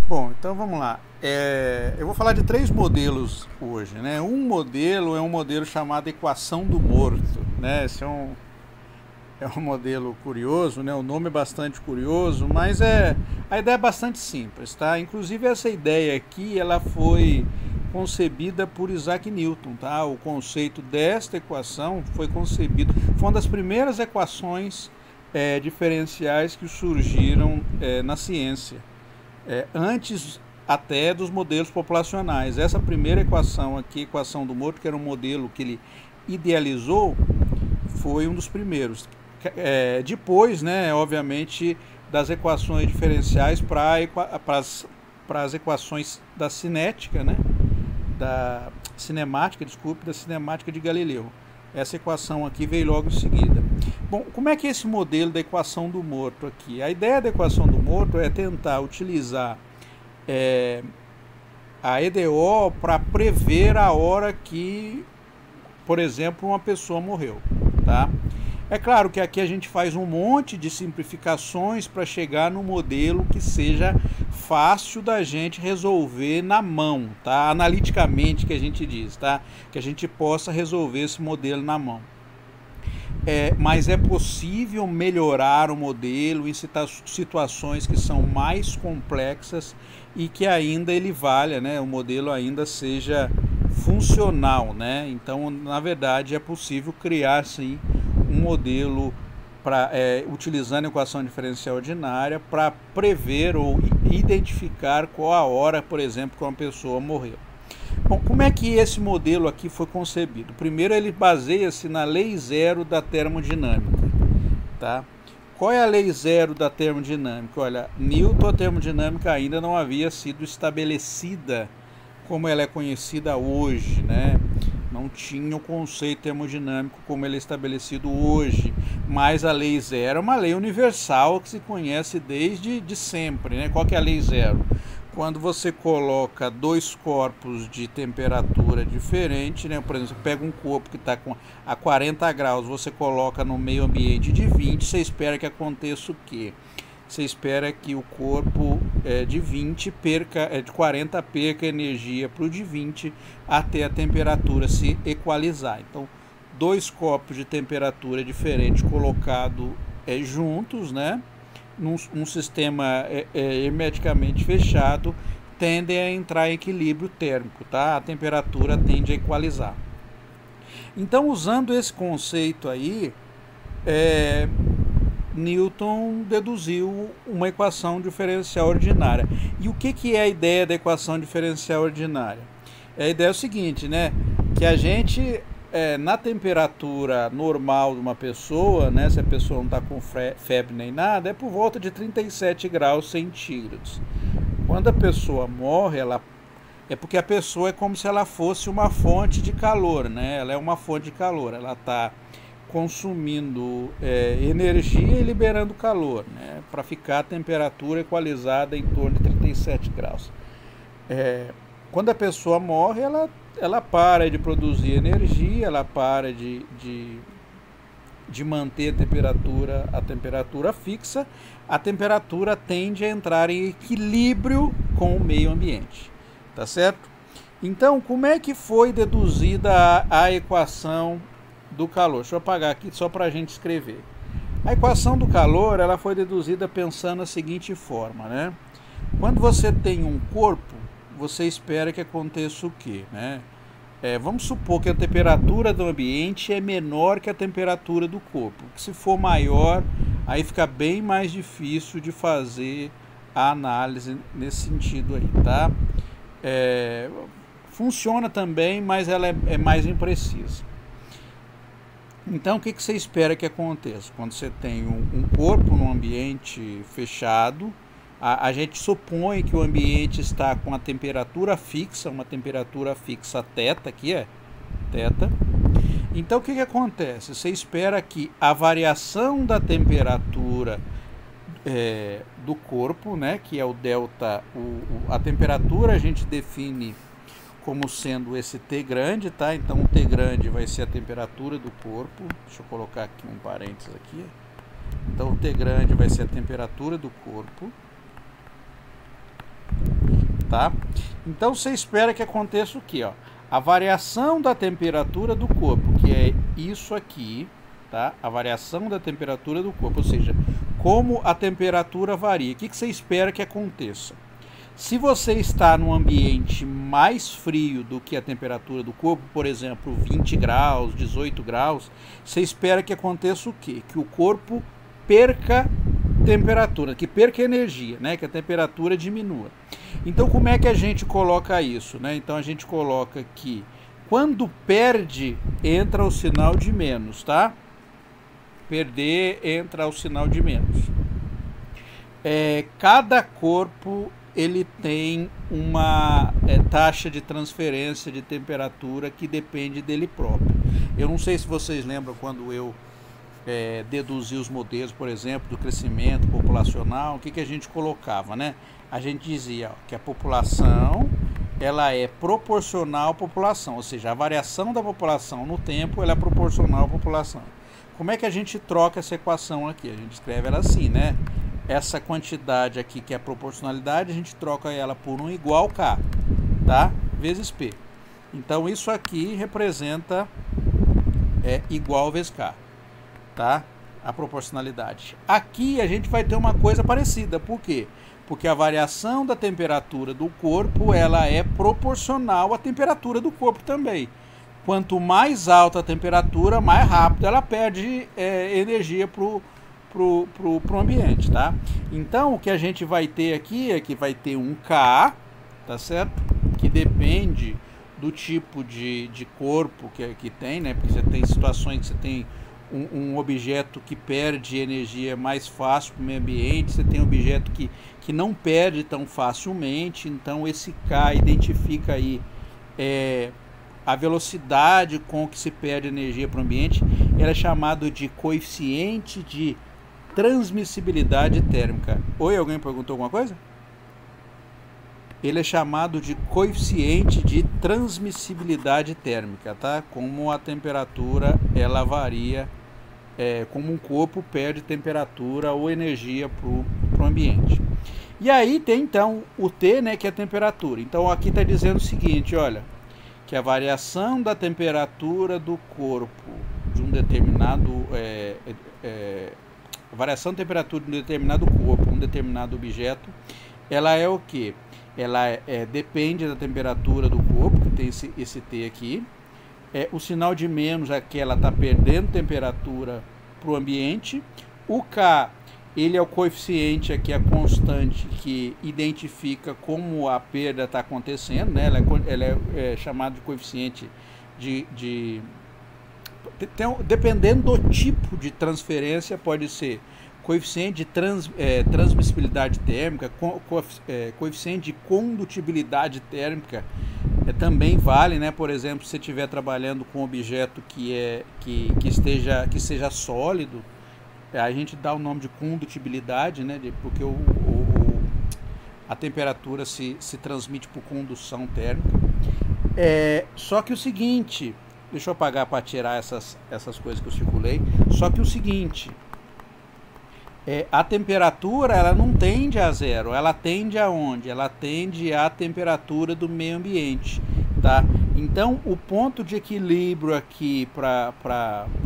Bom, então vamos lá. Eu vou falar de três modelos hoje, né? Um modelo é um modelo chamado equação do morto, né? Esse é um modelo curioso, né? O nome é bastante curioso, mas a ideia é bastante simples, tá? Inclusive essa ideia aqui, ela foi concebida por Isaac Newton, tá? O conceito desta equação foi concebido, foi uma das primeiras equações diferenciais que surgiram na ciência, antes até dos modelos populacionais. Essa primeira equação aqui, equação do morto, que era um modelo que ele idealizou, foi um dos primeiros. Depois, né, obviamente, das equações diferenciais para as equações da cinética, né, da cinemática, desculpe, da cinemática de Galileu. Essa equação aqui veio logo em seguida. Bom, como é que é esse modelo da equação do morto aqui? A ideia da equação do morto é tentar utilizar a EDO para prever a hora que, por exemplo, uma pessoa morreu, tá? É claro que aqui a gente faz um monte de simplificações para chegar no modelo que seja fácil da gente resolver na mão, tá? Analiticamente, que a gente diz, tá? Que a gente possa resolver esse modelo na mão. Mas é possível melhorar o modelo em situações que são mais complexas e que ainda ele valha, né? O modelo ainda seja funcional, né? Então, na verdade, é possível criar, sim, um modelo utilizando a equação diferencial ordinária para prever ou identificar qual a hora, por exemplo, que uma pessoa morreu. Bom, como é que esse modelo aqui foi concebido? Primeiro, ele baseia-se na lei zero da termodinâmica, tá? Qual é a lei zero da termodinâmica? Olha, Newton, a termodinâmica ainda não havia sido estabelecida como ela é conhecida hoje, né? Não tinha o conceito termodinâmico como ele é estabelecido hoje, mas a lei zero é uma lei universal que se conhece desde sempre, né? Qual que é a lei zero? Quando você coloca dois corpos de temperatura diferente, né? Por exemplo, você pega um corpo que está a 40 graus, você coloca no meio ambiente de 20, você espera que aconteça o quê? Você espera que o corpo de 20 de 40 perca energia para o de 20 até a temperatura se equalizar. Então, dois corpos de temperatura diferente colocados juntos, né? Num sistema hermeticamente fechado, tendem a entrar em equilíbrio térmico, tá? A temperatura tende a equalizar. Então, usando esse conceito aí, Newton deduziu uma equação diferencial ordinária. E o que é a ideia da equação diferencial ordinária? A ideia é o seguinte, né? Que a gente, na temperatura normal de uma pessoa, né? Se a pessoa não está com febre nem nada, é por volta de 37 graus centígrados. Quando a pessoa morre, é porque a pessoa é como se ela fosse uma fonte de calor, né? Ela é uma fonte de calor, ela está consumindo energia e liberando calor, né, para ficar a temperatura equalizada em torno de 37 graus. Quando a pessoa morre, ela para de produzir energia, ela para de manter a temperatura fixa, a temperatura tende a entrar em equilíbrio com o meio ambiente, tá certo? Então, como é que foi deduzida a equação do calor? Deixa eu apagar aqui só para a gente escrever. A equação do calor, ela foi deduzida pensando da seguinte forma, né? Quando você tem um corpo, você espera que aconteça o quê, né? Vamos supor que a temperatura do ambiente é menor que a temperatura do corpo. Se for maior, aí fica bem mais difícil de fazer a análise nesse sentido aí, tá? Funciona também, mas ela é mais imprecisa. Então, o que você espera que aconteça? Quando você tem um corpo num ambiente fechado, a gente supõe que o ambiente está com a temperatura fixa, uma temperatura fixa θ, aqui θ. Então, o que acontece? Você espera que a variação da temperatura do corpo, né, que é o delta, a temperatura a gente define como sendo esse T grande, tá? Então o T grande vai ser a temperatura do corpo. Deixa eu colocar aqui um parênteses aqui. Então o T grande vai ser a temperatura do corpo. tá? Então você espera que aconteça o quê? Ó? A variação da temperatura do corpo, que é isso aqui, tá? A variação da temperatura do corpo, ou seja, como a temperatura varia. O que você espera que aconteça? Se você está num ambiente mais frio do que a temperatura do corpo, por exemplo, 20 graus, 18 graus, você espera que aconteça o quê? Que o corpo perca temperatura, que perca energia, né? Que a temperatura diminua. Então, como é que a gente coloca isso, né? Então, a gente coloca que quando perde, entra o sinal de menos, tá? Perder, entra o sinal de menos. Cada corpo ele tem uma taxa de transferência de temperatura que depende dele próprio. Eu não sei se vocês lembram quando eu deduzi os modelos, por exemplo, do crescimento populacional, o que a gente colocava, né? A gente dizia que a população ela é proporcional à população, ou seja, a variação da população no tempo ela é proporcional à população. Como é que a gente troca essa equação aqui? A gente escreve ela assim, né? Essa quantidade aqui, que é a proporcionalidade, a gente troca ela por 1 igual K, tá? Vezes P. Então, isso aqui representa igual vezes K, tá? A proporcionalidade. Aqui a gente vai ter uma coisa parecida. Por quê? Porque a variação da temperatura do corpo, ela é proporcional à temperatura do corpo também. Quanto mais alta a temperatura, mais rápido ela perde energia pro ambiente, tá? Então, o que a gente vai ter aqui é que vai ter um K, tá certo? Que depende do tipo de corpo que tem, né? Porque você tem situações que você tem um objeto que perde energia mais fácil para o meio ambiente, você tem um objeto que não perde tão facilmente, então esse K identifica aí a velocidade com que se perde energia para o ambiente. Ele é chamado de coeficiente de transmissibilidade térmica. Oi, alguém perguntou alguma coisa? Ele é chamado de coeficiente de transmissibilidade térmica, tá? Como a temperatura ela varia, como um corpo perde temperatura ou energia para o ambiente. E aí tem então o T, né, que é a temperatura. Então aqui está dizendo o seguinte, olha, que a variação da temperatura do corpo de um determinado a variação de temperatura de um determinado corpo, um determinado objeto, ela é o que? Ela depende da temperatura do corpo, que tem esse T aqui. O sinal de menos é que ela está perdendo temperatura para o ambiente. O K, ele é o coeficiente aqui, a constante que identifica como a perda está acontecendo, né? Ela é chamada de coeficiente dependendo do tipo de transferência, pode ser coeficiente de transmissibilidade térmica, coeficiente de condutibilidade térmica, também vale, né? Por exemplo, se você estiver trabalhando com um objeto que seja sólido, a gente dá o nome de condutibilidade, né? Porque a temperatura se transmite por condução térmica. Só que o seguinte, deixa eu apagar para tirar essas coisas que eu circulei. Só que o seguinte, a temperatura ela não tende a zero, ela tende a onde? Ela tende à temperatura do meio ambiente, tá? Então o ponto de equilíbrio aqui para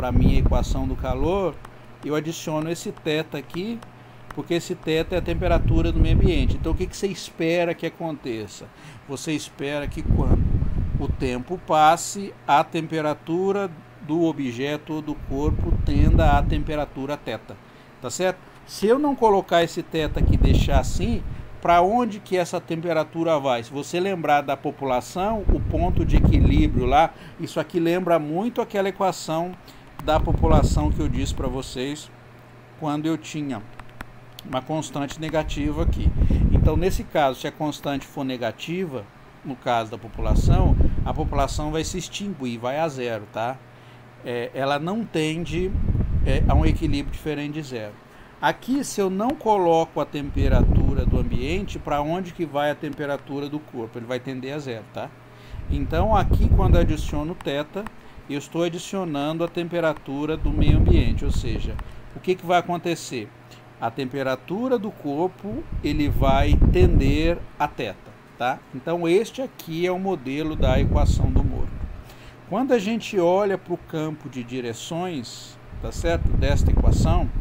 a minha equação do calor, eu adiciono esse θ aqui, porque esse θ é a temperatura do meio ambiente. Então o que você espera que aconteça? Você espera que quando o tempo passe, a temperatura do objeto ou do corpo tenda à temperatura θ, tá certo? Se eu não colocar esse θ aqui e deixar assim, para onde que essa temperatura vai? Se você lembrar da população, o ponto de equilíbrio lá, isso aqui lembra muito aquela equação da população que eu disse para vocês quando eu tinha uma constante negativa aqui. Então, nesse caso, se a constante for negativa, no caso da população, a população vai se extinguir, vai a zero, tá? Ela não tende a um equilíbrio diferente de zero. Aqui, se eu não coloco a temperatura do ambiente, para onde que vai a temperatura do corpo? Ele vai tender a zero, tá? Então, aqui, quando eu adiciono θ, eu estou adicionando a temperatura do meio ambiente, ou seja, o que vai acontecer? A temperatura do corpo, ele vai tender a θ, tá? Então este aqui é o modelo da equação do Morto. Quando a gente olha para o campo de direções, tá certo? Desta equação,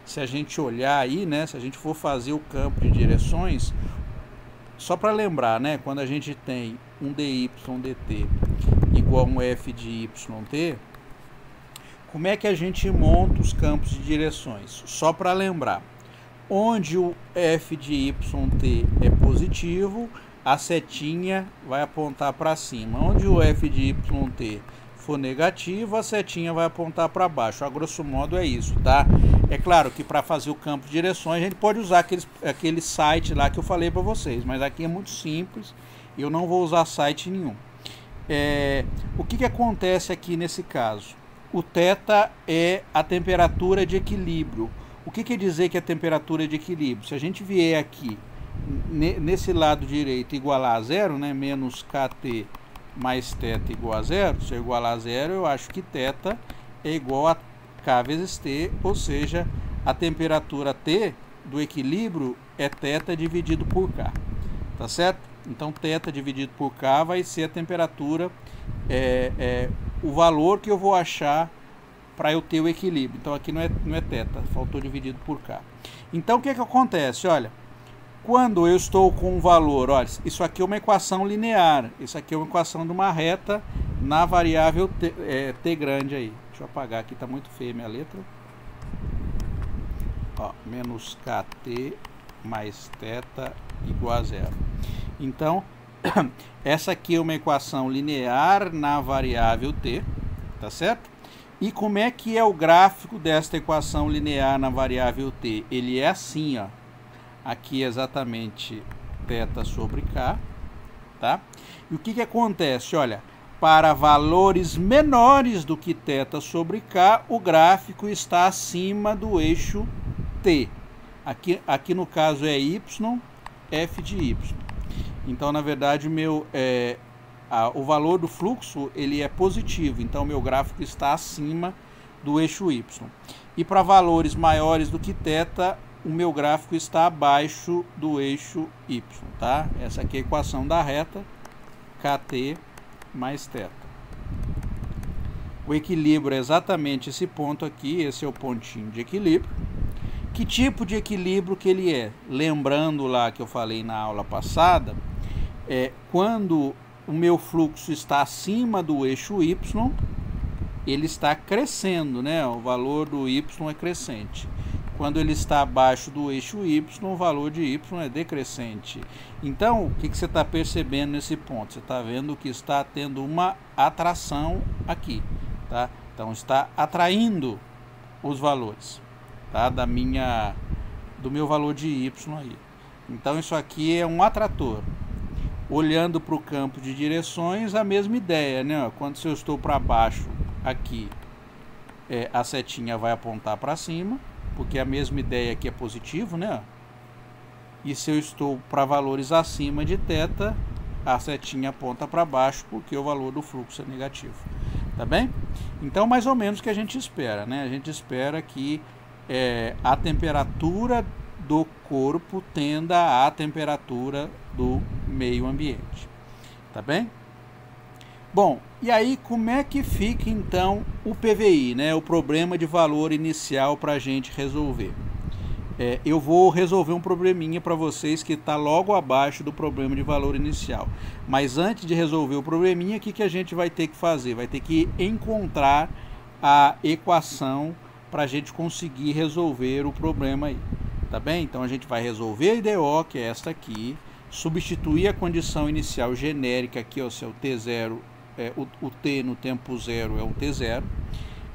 se a gente olhar aí, né? Se a gente for fazer o campo de direções, só para lembrar, né? Quando a gente tem um dy dt igual a um f de yt, como é que a gente monta os campos de direções? Só para lembrar, onde o f de yt é positivo, a setinha vai apontar para cima. Onde o f de yt for negativo, a setinha vai apontar para baixo. A grosso modo é isso, tá? É claro que para fazer o campo de direções a gente pode usar aquele site lá que eu falei para vocês, mas aqui é muito simples, eu não vou usar site nenhum. O que acontece aqui nesse caso? O θ é a temperatura de equilíbrio. O que quer dizer que a temperatura é de equilíbrio? Se a gente vier aqui, nesse lado direito, igualar a zero, né? Menos kT mais θ igual a zero. Se eu igualar a zero, eu acho que θ é igual a K vezes T, ou seja, a temperatura T do equilíbrio é θ dividido por K. Tá certo? Então, θ dividido por K vai ser a temperatura, o valor que eu vou achar para eu ter o equilíbrio. Então aqui não é θ, faltou dividido por K. Então o que acontece? Olha, quando eu estou com um valor, olha, isso aqui é uma equação linear, isso aqui é uma equação de uma reta na variável t grande aí. Deixa eu apagar aqui, está muito feia a minha letra. Ó, menos kt mais θ igual a zero. Então, essa aqui é uma equação linear na variável t, tá certo? E como é que é o gráfico desta equação linear na variável t? Ele é assim, ó. Aqui é exatamente θ sobre k, tá? E o que acontece? Olha, para valores menores do que θ sobre k, o gráfico está acima do eixo t. Aqui no caso é y, f de y. Então, na verdade, o valor do fluxo ele é positivo, então meu gráfico está acima do eixo y. E para valores maiores do que θ, o meu gráfico está abaixo do eixo y, tá? Essa aqui é a equação da reta kt mais θ. O equilíbrio é exatamente esse ponto aqui, esse é o pontinho de equilíbrio. Que tipo de equilíbrio que ele é? Lembrando lá que eu falei na aula passada, quando o meu fluxo está acima do eixo y, ele está crescendo, né? O valor do y é crescente. Quando ele está abaixo do eixo y, o valor de y é decrescente. Então, o que você está percebendo nesse ponto? Você está vendo que está tendo uma atração aqui, tá? Então, está atraindo os valores, tá? Do meu valor de y aí. Então, isso aqui é um atrator. Olhando para o campo de direções, a mesma ideia, né? Quando eu estou para baixo aqui, a setinha vai apontar para cima, porque a mesma ideia aqui é positivo, né? E se eu estou para valores acima de θ, a setinha aponta para baixo, porque o valor do fluxo é negativo. Tá bem? Então, mais ou menos o que a gente espera, né? A gente espera que a temperatura do corpo tenda à temperatura do meio ambiente. Tá bem? Bom, e aí como é que fica então o PVI, né? O problema de valor inicial para a gente resolver. Eu vou resolver um probleminha para vocês que está logo abaixo do problema de valor inicial. Mas antes de resolver o probleminha, o que a gente vai ter que fazer? Vai ter que encontrar a equação para a gente conseguir resolver o problema aí. Tá bem? Então a gente vai resolver a IDO, que é esta aqui, substituir a condição inicial genérica aqui, o seu T0, o T no tempo zero é o T0,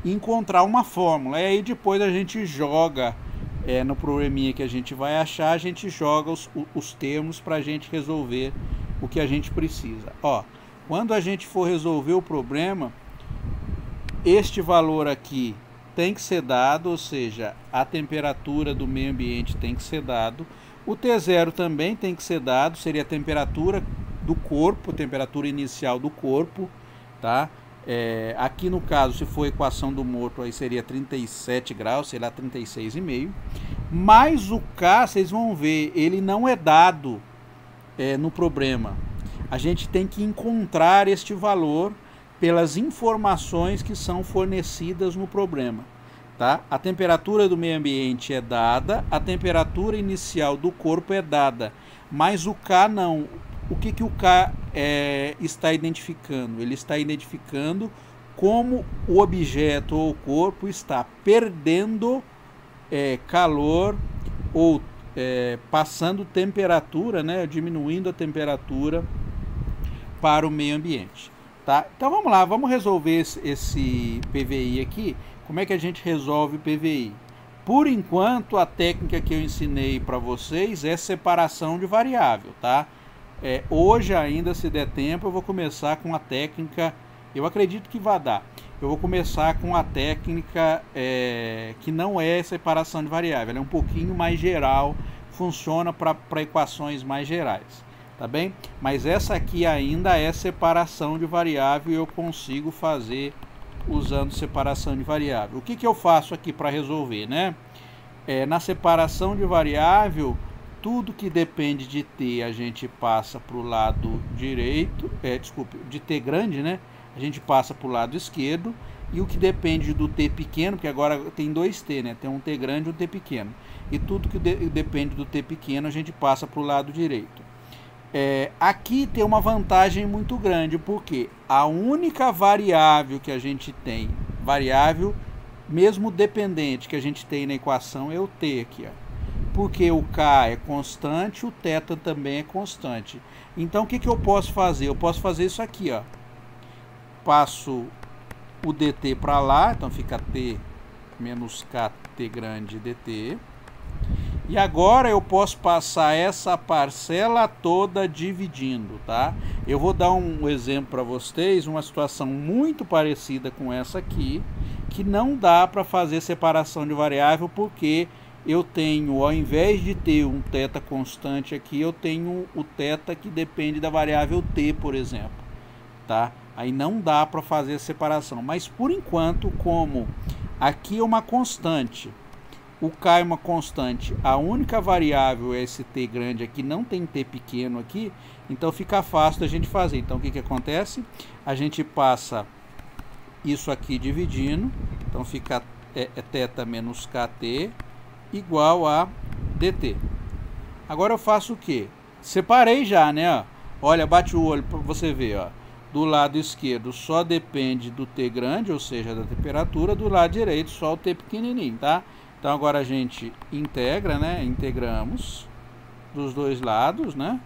e encontrar uma fórmula. E aí depois a gente joga, no probleminha que a gente vai achar, a gente joga os termos para a gente resolver o que a gente precisa. Ó, quando a gente for resolver o problema, este valor aqui tem que ser dado, ou seja, a temperatura do meio ambiente tem que ser dado. O T0 também tem que ser dado, seria a temperatura do corpo, temperatura inicial do corpo, tá? Aqui no caso, se for a equação do Morto, aí seria 37 graus, sei lá, 36,5. Mas o K, vocês vão ver, ele não é dado no problema. A gente tem que encontrar este valor pelas informações que são fornecidas no problema. Tá? A temperatura do meio ambiente é dada, a temperatura inicial do corpo é dada, mas o K não. O que o K está identificando? Ele está identificando como o objeto ou o corpo está perdendo calor ou passando temperatura, né, diminuindo a temperatura para o meio ambiente. Tá? Então vamos lá, vamos resolver esse PVI aqui. Como é que a gente resolve o PVI? Por enquanto, a técnica que eu ensinei para vocês é separação de variável, tá? Hoje ainda, se der tempo, eu vou começar com a técnica, eu acredito que vai dar. Eu vou começar com a técnica que não é separação de variável, ela é um pouquinho mais geral, funciona para equações mais gerais, tá bem? Mas essa aqui ainda é separação de variável e eu consigo fazer usando separação de variável. O que eu faço aqui para resolver, né? Na separação de variável, tudo que depende de t a gente passa para o lado direito, de t grande, né? A gente passa para o lado esquerdo, e o que depende do t pequeno, porque agora tem dois t, né? Tem um t grande e um t pequeno. E tudo que depende do t pequeno a gente passa para o lado direito. Aqui tem uma vantagem muito grande, porque a única variável que a gente tem, variável mesmo dependente que a gente tem na equação é o t aqui, ó. Porque o K é constante, o θ também é constante. Então o que eu posso fazer? Eu posso fazer isso aqui, ó. Passo o dt para lá, então fica t menos kt grande dt. E agora eu posso passar essa parcela toda dividindo, tá? Eu vou dar um exemplo para vocês, uma situação muito parecida com essa aqui, que não dá para fazer separação de variável, porque eu tenho, ao invés de ter um θ constante aqui, eu tenho o θ que depende da variável t, por exemplo, tá? Aí não dá para fazer a separação, mas por enquanto, como aqui é uma constante, o K é uma constante, a única variável é esse t grande aqui, não tem t pequeno aqui, então fica fácil da gente fazer. Então o que acontece? A gente passa isso aqui dividindo, então fica θ menos kt igual a dt. Agora eu faço o que? Separei já, né? Olha, bate o olho para você ver, ó. Do lado esquerdo só depende do t grande, ou seja, da temperatura, do lado direito só o t pequenininho, tá? Então agora a gente integra, né? Integramos dos dois lados, né?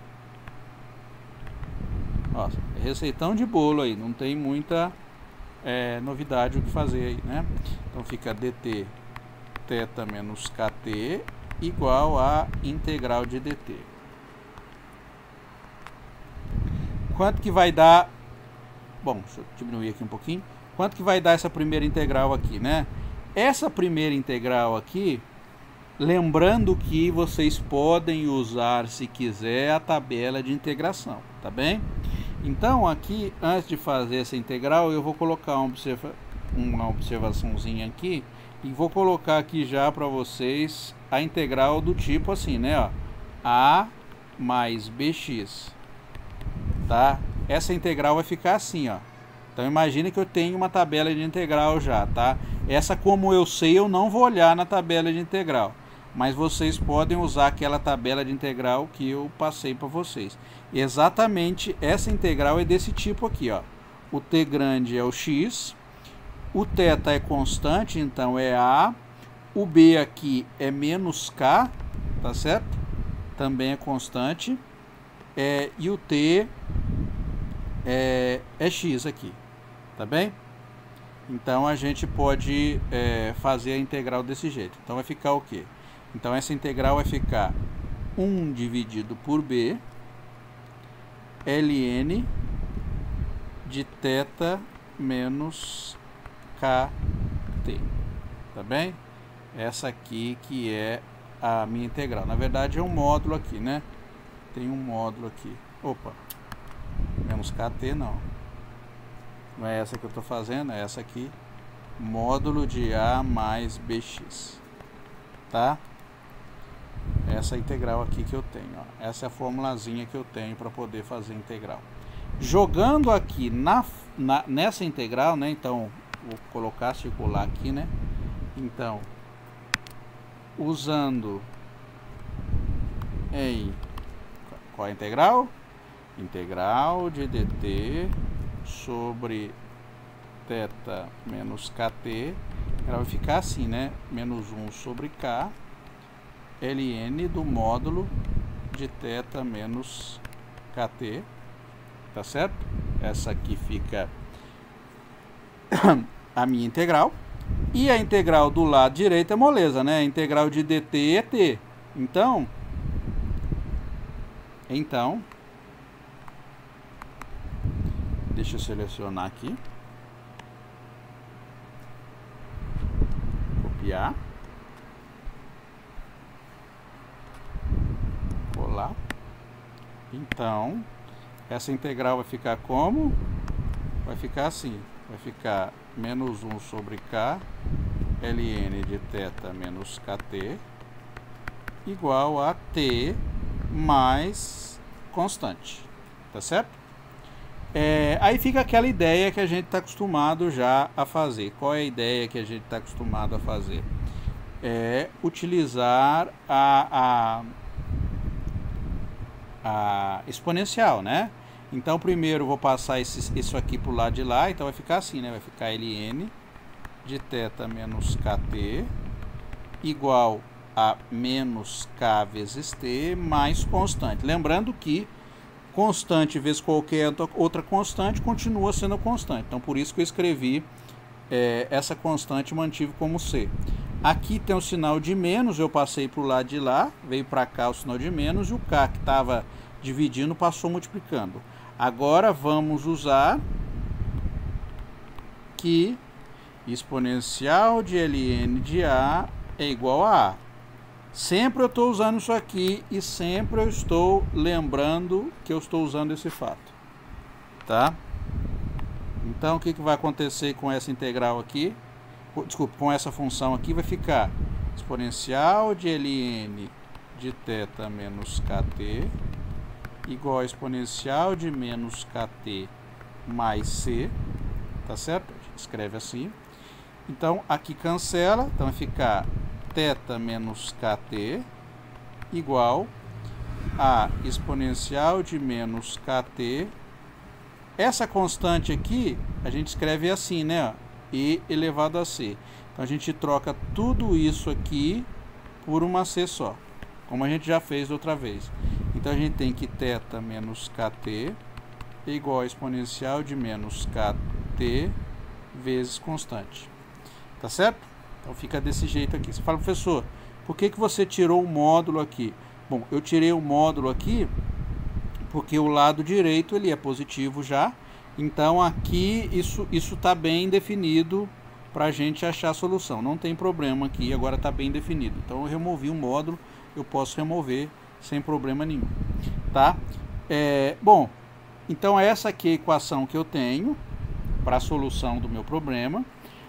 Nossa, receitão de bolo aí, não tem muita novidade o que fazer aí, né? Então fica dt θ menos kt igual a integral de dt. Quanto que vai dar? Bom, deixa eu diminuir aqui um pouquinho. Quanto que vai dar essa primeira integral aqui, né? Essa primeira integral aqui, lembrando que vocês podem usar, se quiser, a tabela de integração, tá bem? Então aqui, antes de fazer essa integral, eu vou colocar uma observaçãozinha aqui e vou colocar aqui já para vocês a integral do tipo assim, né? Ó, a mais bx, tá? Essa integral vai ficar assim, ó. Então imagine que eu tenho uma tabela de integral já, tá? Essa, como eu sei, eu não vou olhar na tabela de integral, mas vocês podem usar aquela tabela de integral que eu passei para vocês. Exatamente essa integral é desse tipo aqui, ó. O t grande é o x, o θ é constante, então é a, o b aqui é menos k, tá certo? Também é constante, e o t é x aqui, tá bem? Então a gente pode fazer a integral desse jeito. Então vai ficar o quê? Então essa integral vai ficar 1 dividido por b ln de θ menos kt, tá bem? Essa aqui que é a minha integral. Na verdade é um módulo aqui, né? Tem um módulo aqui. Opa, menos kt não. Não é essa que eu estou fazendo, é essa aqui. Módulo de a mais bx, tá? essa integral aqui que eu tenho, ó. Essa é a formulazinha que eu tenho para poder fazer integral. Jogando aqui nessa integral, né? Então, vou colocar circular aqui, né? Então, usando em qual é a integral? Integral de dt sobre θ menos kt, ela vai ficar assim, né? Menos 1 sobre k ln do módulo de θ menos kt, tá certo? Essa aqui fica a minha integral. E a integral do lado direito é moleza, né? A integral de dt é t. Então, deixa eu selecionar aqui. Copiar. Colar. Então, essa integral vai ficar como? Vai ficar assim. Vai ficar menos 1 sobre k ln de θ menos kt igual a t mais constante. Tá certo? Aí fica aquela ideia que a gente está acostumado já a fazer. Qual é a ideia que a gente está acostumado a fazer? É utilizar a exponencial, né? Então, primeiro vou passar isso aqui para o lado de lá, então vai ficar assim, né? Vai ficar ln de θ menos kt igual a menos k vezes t mais constante. Lembrando que constante vezes qualquer outra constante continua sendo constante. Então, por isso que eu escrevi essa constante e mantive como c. Aqui tem o sinal de menos, eu passei para o lado de lá, veio para cá o sinal de menos, e o k que estava dividindo passou multiplicando. Agora vamos usar que exponencial de ln de a é igual a A. Sempre eu estou usando isso aqui e sempre eu estou lembrando que eu estou usando esse fato. Tá? Então, o que vai acontecer com essa integral aqui? Desculpa, com essa função aqui vai ficar exponencial de ln de θ menos kt igual a exponencial de menos kt mais c, tá certo? A gente escreve assim. Então, aqui cancela, então vai ficar θ menos kt igual a exponencial de menos kt. Essa constante aqui, a gente escreve assim, né? E elevado a c. Então, a gente troca tudo isso aqui por uma c só, como a gente já fez outra vez. Então, a gente tem que θ menos kt é igual a exponencial de menos kt vezes constante. Tá certo? Então, fica desse jeito aqui. Você fala, professor, por que você tirou o módulo aqui? Bom, eu tirei o módulo aqui porque o lado direito ele é positivo já. Então, aqui isso está bem definido para a gente achar a solução. Não tem problema aqui, agora está bem definido. Então, eu removi o módulo, eu posso remover sem problema nenhum. Tá? Bom, então essa aqui é a equação que eu tenho para a solução do meu problema.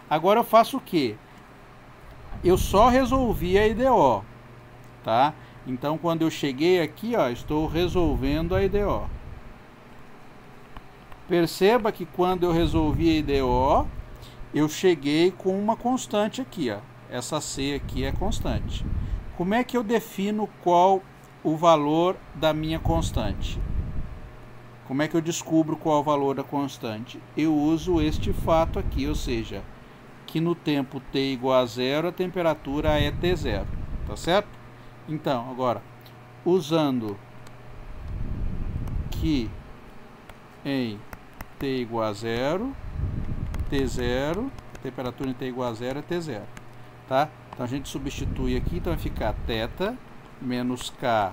Agora eu faço o quê? Eu só resolvi a IDO. Tá? Então, quando eu cheguei aqui, ó, estou resolvendo a IDO. Perceba que quando eu resolvi a IDO, eu cheguei com uma constante aqui, ó. Essa C aqui é constante. Como é que eu defino qual o valor da minha constante? Como é que eu descubro qual é o valor da constante? Eu uso este fato aqui, ou seja, que no tempo t igual a zero, a temperatura é T0, tá certo? Então, agora, usando que em t igual a zero, T0, temperatura em t igual a zero é T0, tá? Então, a gente substitui aqui, então vai ficar θ menos k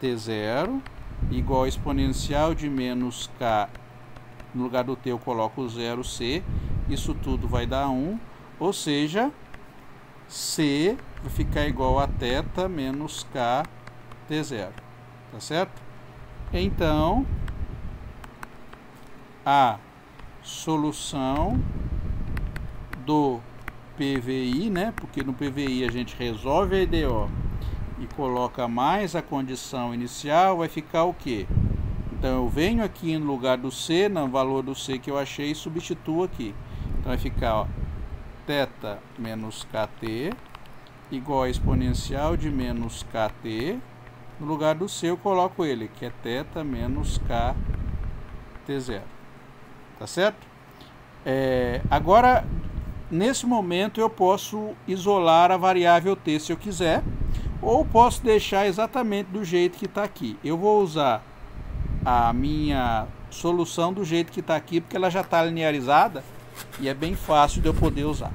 T0 igual a exponencial de menos k, no lugar do t eu coloco o 0c, isso tudo vai dar 1, ou seja, c vai ficar igual a θ menos k T0, tá certo? Então, a solução do PVI, né? Porque no PVI a gente resolve a IDO e coloca mais a condição inicial, vai ficar o quê? Então eu venho aqui no lugar do C, no valor do C que eu achei, e substituo aqui. Então vai ficar, ó, θ menos kt igual a exponencial de menos kt. No lugar do C eu coloco ele, que é θ menos kt0. Tá certo? Agora, nesse momento eu posso isolar a variável t se eu quiser, ou posso deixar exatamente do jeito que está aqui. Eu vou usar a minha solução do jeito que está aqui, porque ela já está linearizada e é bem fácil de eu poder usar.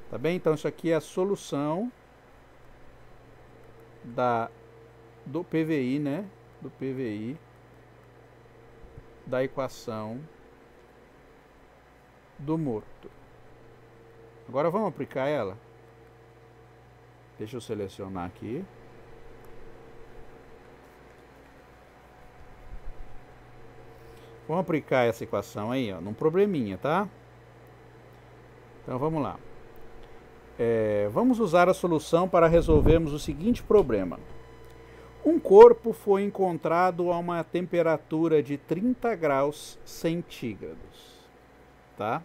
Tá bem? Então isso aqui é a solução do PVI, né? Do PVI da equação do morto. Agora vamos aplicar ela. Deixa eu selecionar aqui. Vamos aplicar essa equação aí, ó, num probleminha, tá? Então vamos lá. Vamos usar a solução para resolvermos o seguinte problema. Um corpo foi encontrado a uma temperatura de 30 graus centígrados, tá?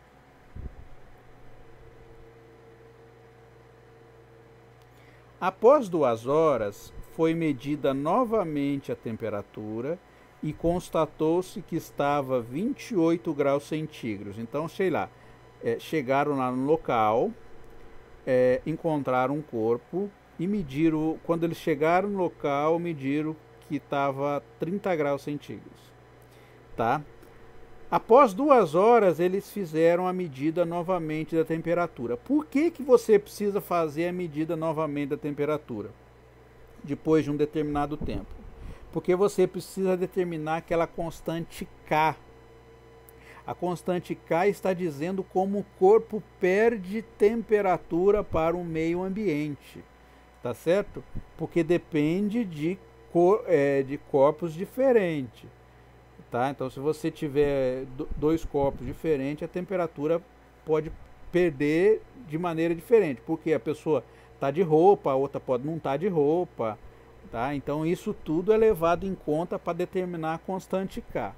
Após 2 horas, foi medida novamente a temperatura e constatou-se que estava 28 graus centígrados. Então, sei lá, chegaram lá no local, encontraram um corpo e mediram, quando eles chegaram no local, mediram que estava 30 graus centígrados, tá? Após 2 horas, eles fizeram a medida novamente da temperatura. Por que você precisa fazer a medida novamente da temperatura depois de um determinado tempo? Porque você precisa determinar aquela constante K. A constante K está dizendo como o corpo perde temperatura para o meio ambiente, tá certo? Porque depende de corpos diferentes. Tá? Então, se você tiver 2 corpos diferentes, a temperatura pode perder de maneira diferente, porque a pessoa está de roupa, a outra pode não estar de roupa. Tá? Então, isso tudo é levado em conta para determinar a constante K.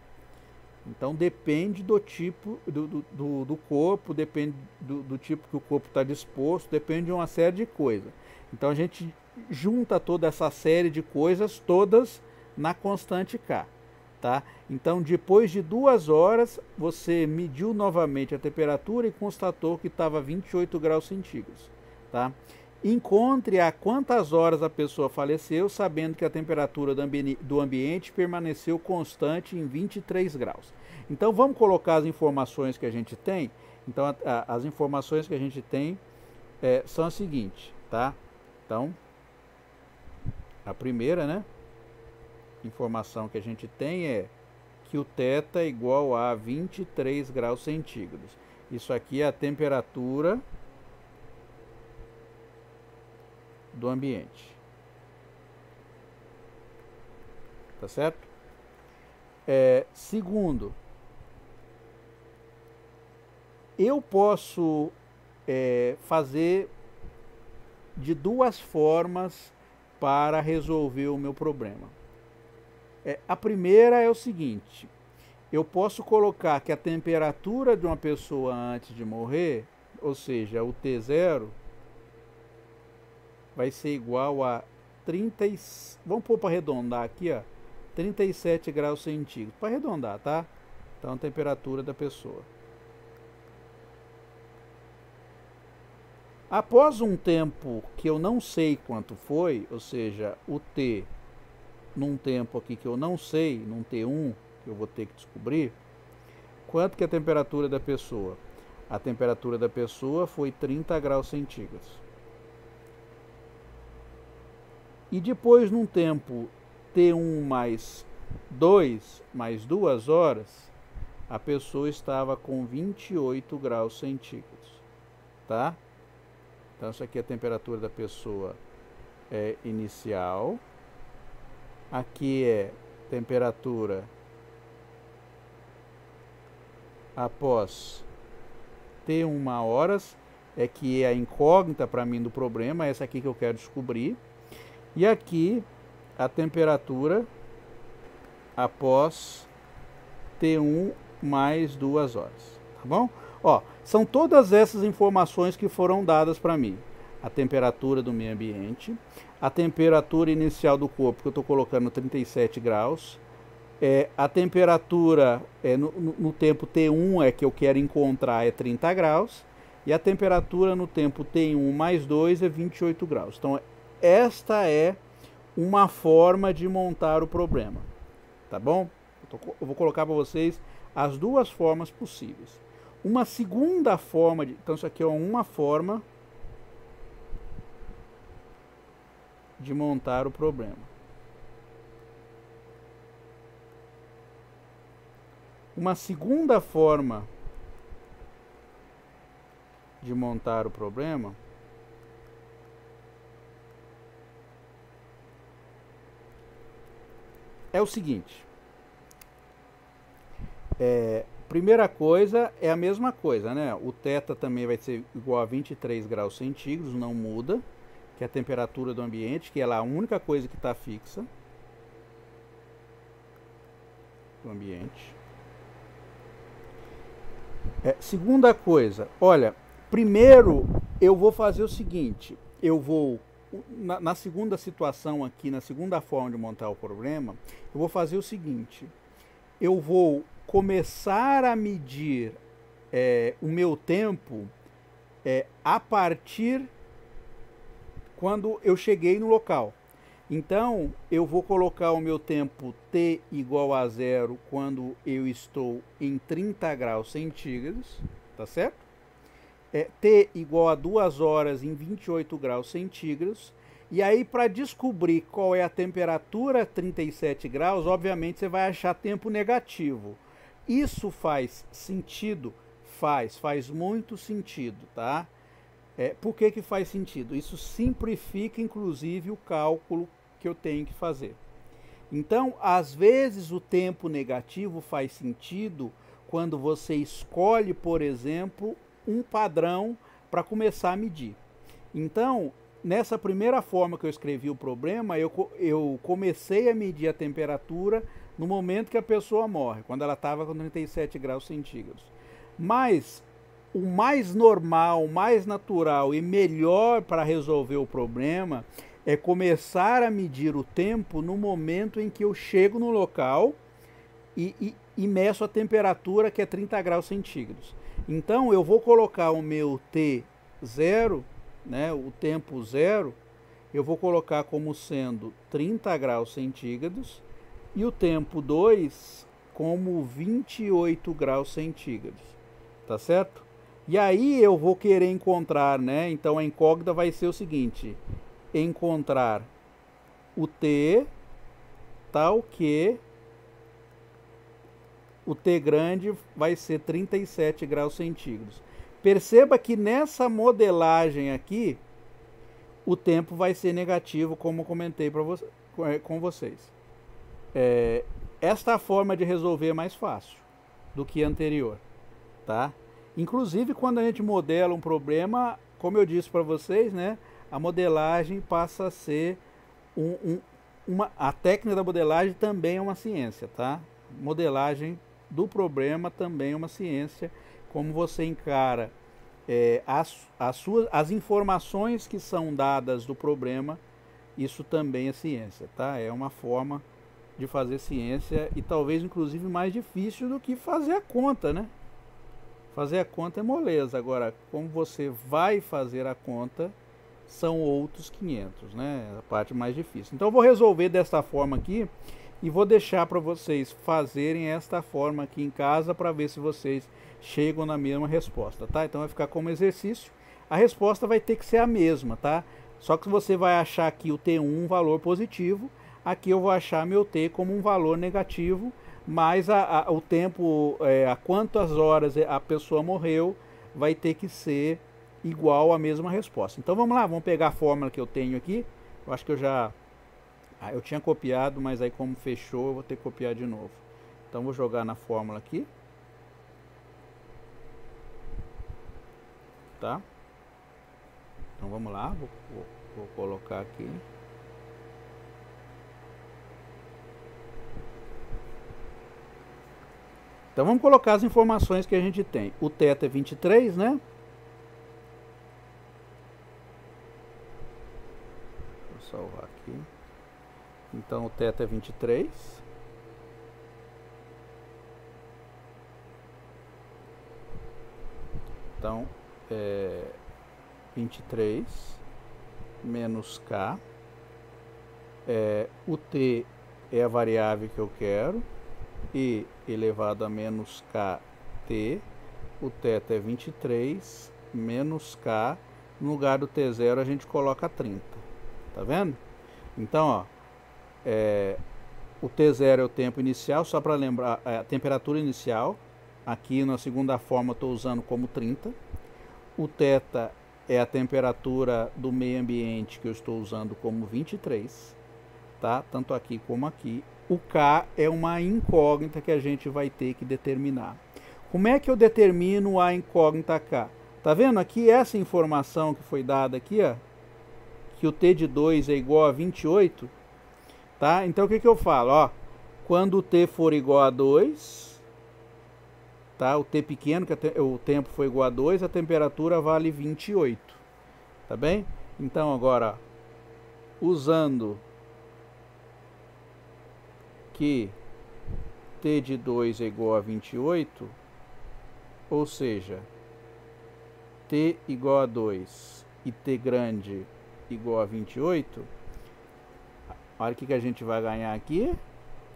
Então, depende do tipo do corpo, depende do tipo que o corpo está disposto, depende de uma série de coisas. Então, a gente junta toda essa série de coisas todas na constante K. Tá? Então, depois de 2 horas, você mediu novamente a temperatura e constatou que estava 28 graus centígrados. Tá? Encontre a quantas horas a pessoa faleceu, sabendo que a temperatura do ambiente permaneceu constante em 23 graus. Então, vamos colocar as informações que a gente tem. Então, as informações que a gente tem são as seguintes. Tá? Então, a primeira, né? Informação que a gente tem é que o θ é igual a 23 graus centígrados. Isso aqui é a temperatura do ambiente. Tá certo? Segundo, eu posso fazer de 2 formas para resolver o meu problema. A primeira é o seguinte: eu posso colocar que a temperatura de uma pessoa antes de morrer, ou seja, o T0, vai ser igual a 30, vamos pôr para arredondar aqui, ó, 37 graus centígrados, para arredondar, tá? Então, a temperatura da pessoa. Após um tempo que eu não sei quanto foi, ou seja, o T num tempo aqui que eu não sei, num T1, que eu vou ter que descobrir, quanto que é a temperatura da pessoa? A temperatura da pessoa foi 30 graus centígrados. E depois, num tempo T1 mais 2, mais 2 horas, a pessoa estava com 28 graus centígrados. Tá? Então, isso aqui é a temperatura da pessoa inicial. Aqui é temperatura após T1 horas, que é a incógnita para mim do problema, essa aqui que eu quero descobrir. E aqui a temperatura após T1 mais 2 horas, tá bom? Ó, são todas essas informações que foram dadas para mim. A temperatura do meio ambiente, a temperatura inicial do corpo, que eu estou colocando 37 graus, a temperatura no tempo T1 que eu quero encontrar é 30 graus, e a temperatura no tempo T1 mais 2 é 28 graus. Então, esta é uma forma de montar o problema, tá bom? Eu vou colocar para vocês as duas formas possíveis. Uma segunda forma, então isso aqui é uma forma de montar o problema. Uma segunda forma de montar o problema é o seguinte. Primeira coisa é a mesma coisa, né? O θ também vai ser igual a 23 graus centígrados, não muda, que é a temperatura do ambiente, que é lá a única coisa que está fixa do ambiente. Segunda coisa, olha, primeiro eu vou fazer o seguinte, eu vou, na segunda situação aqui, na segunda forma de montar o problema, eu vou fazer o seguinte, eu vou começar a medir o meu tempo a partir quando eu cheguei no local. Então, eu vou colocar o meu tempo T igual a 0 quando eu estou em 30 graus centígrados, tá certo? T igual a 2 horas em 28 graus centígrados. E aí, para descobrir qual é a temperatura 37 graus, obviamente você vai achar tempo negativo. Isso faz sentido? Faz muito sentido, tá? Por que faz sentido? Isso simplifica, inclusive, o cálculo que eu tenho que fazer. Então, às vezes, o tempo negativo faz sentido quando você escolhe, por exemplo, um padrão para começar a medir. Então, nessa primeira forma que eu escrevi o problema, eu comecei a medir a temperatura no momento que a pessoa morre, quando ela estava com 37 graus centígrados. Mas o mais normal, mais natural e melhor para resolver o problema é começar a medir o tempo no momento em que eu chego no local e meço a temperatura, que é 30 graus centígrados. Então eu vou colocar o meu T0, né, o tempo zero, eu vou colocar como sendo 30 graus centígrados e o tempo 2 como 28 graus centígrados, tá certo? E aí eu vou querer encontrar, né? Então a incógnita vai ser o seguinte: encontrar o T tal que o T grande vai ser 37 graus centígrados. Perceba que nessa modelagem aqui, o tempo vai ser negativo, como comentei com vocês. Esta forma de resolver é mais fácil do que a anterior, tá? Inclusive, quando a gente modela um problema, como eu disse para vocês, né, a modelagem passa a ser a técnica da modelagem também é uma ciência, tá? Modelagem do problema também é uma ciência, como você encara as informações que são dadas do problema, isso também é ciência, tá? É uma forma de fazer ciência e talvez inclusive mais difícil do que fazer a conta, né? Fazer a conta é moleza, agora como você vai fazer a conta são outros 500, né? A parte mais difícil. Então eu vou resolver desta forma aqui e vou deixar para vocês fazerem esta forma aqui em casa para ver se vocês chegam na mesma resposta, tá? Então vai ficar como exercício. A resposta vai ter que ser a mesma, tá? Só que você vai achar aqui o T1 um valor positivo, aqui eu vou achar meu T como um valor negativo, mas o tempo, a quantas horas a pessoa morreu, vai ter que ser igual à mesma resposta. Então vamos lá, vamos pegar a fórmula que eu tenho aqui. Eu acho que eu tinha copiado, mas aí como fechou, eu vou ter que copiar de novo. Então vou jogar na fórmula aqui. Tá? Então vamos lá, vou colocar aqui. Então vamos colocar as informações que a gente tem. O θ é 23, né? Vou salvar aqui. Então o θ é 23. Então, 23 menos K. O T é a variável que eu quero. E elevado a menos kt, o θ é 23, menos k, no lugar do T0 a gente coloca 30, tá vendo? Então, ó, o T0 é o tempo inicial, só para lembrar, a temperatura inicial, aqui na segunda forma estou usando como 30, o θ é a temperatura do meio ambiente que eu estou usando como 23, tá? Tanto aqui como aqui. O K é uma incógnita que a gente vai ter que determinar. Como é que eu determino a incógnita K? Tá vendo aqui essa informação que foi dada aqui, ó, que o T de 2 é igual a 28, tá? Então o que eu falo? Ó, quando o T for igual a 2, tá? O T pequeno, que o tempo foi igual a 2, a temperatura vale 28, tá bem? Então agora, usando que T de 2 é igual a 28, ou seja, T igual a 2 e T grande igual a 28, olha o que a gente vai ganhar aqui,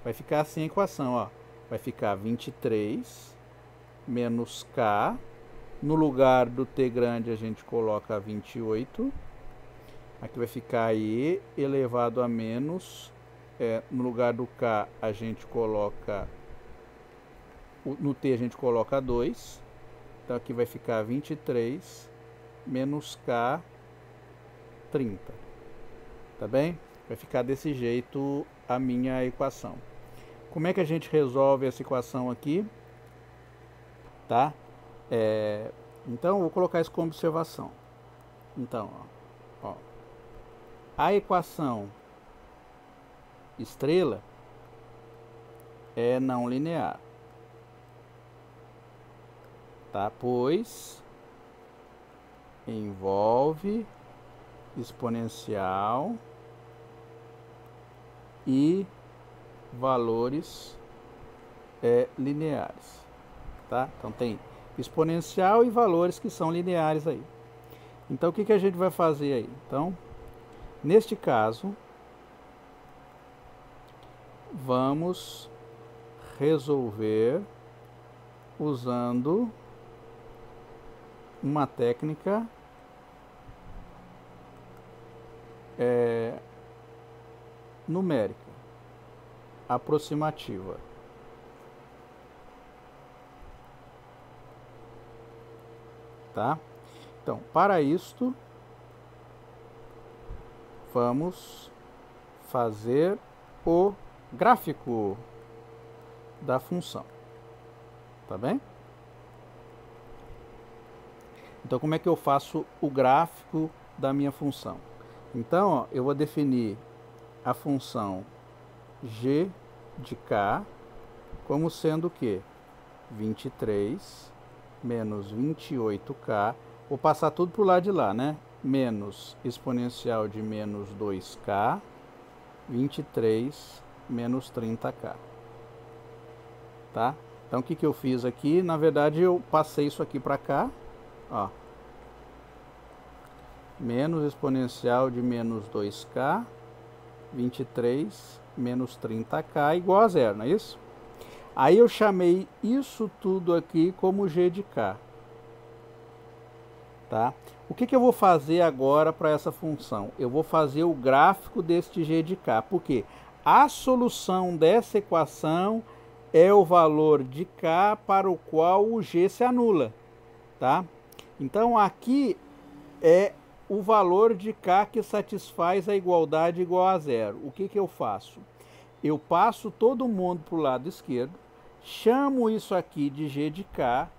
vai ficar assim a equação, ó, vai ficar 23 menos K, no lugar do T grande a gente coloca 28, aqui vai ficar aí elevado a menos, no lugar do K a gente coloca, no T a gente coloca 2, então aqui vai ficar 23 menos K 30, tá bem? Vai ficar desse jeito a minha equação. Como é que a gente resolve essa equação aqui? Tá? Então eu vou colocar isso como observação. Então, ó, a equação estrela é não linear, tá? Pois envolve exponencial e valores lineares, tá? Então tem exponencial e valores que são lineares aí. Então o que a gente vai fazer aí? Então, neste caso, vamos resolver usando uma técnica numérica aproximativa. Tá? Então, para isto, vamos fazer o gráfico da função, tá bem? Então, como é que eu faço o gráfico da minha função? Então, ó, eu vou definir a função g de k como sendo o quê? 23 menos 28k, vou passar tudo para o lado de lá, né? Menos exponencial de menos 2k, 23 menos 30k, tá? Então o que eu fiz aqui? Na verdade eu passei isso aqui para cá, ó, menos exponencial de menos 2k, 23 menos 30k igual a zero, não é isso? Aí eu chamei isso tudo aqui como g de k, tá? O que eu vou fazer agora para essa função? Eu vou fazer o gráfico deste g de k, porque a solução dessa equação é o valor de k para o qual o g se anula, tá? Então aqui é o valor de k que satisfaz a igualdade igual a zero. O que eu faço? Eu passo todo mundo para o lado esquerdo, chamo isso aqui de g de k,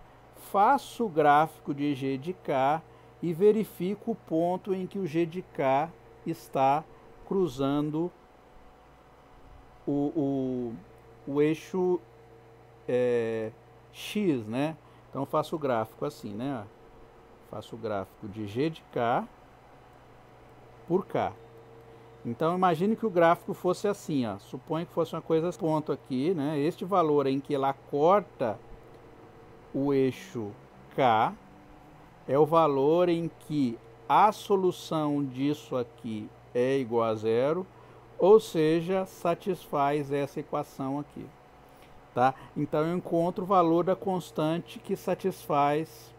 faço o gráfico de g de k e verifico o ponto em que o g de k está cruzando o eixo x, né? Então eu faço o gráfico assim, né? Faço o gráfico de g de k por k. Então imagine que o gráfico fosse assim, ó. Suponha que fosse uma coisa ponto aqui, né? Este valor em que ela corta o eixo k é o valor em que a solução disso aqui é igual a zero, ou seja, satisfaz essa equação aqui, tá? Então eu encontro o valor da constante que satisfaz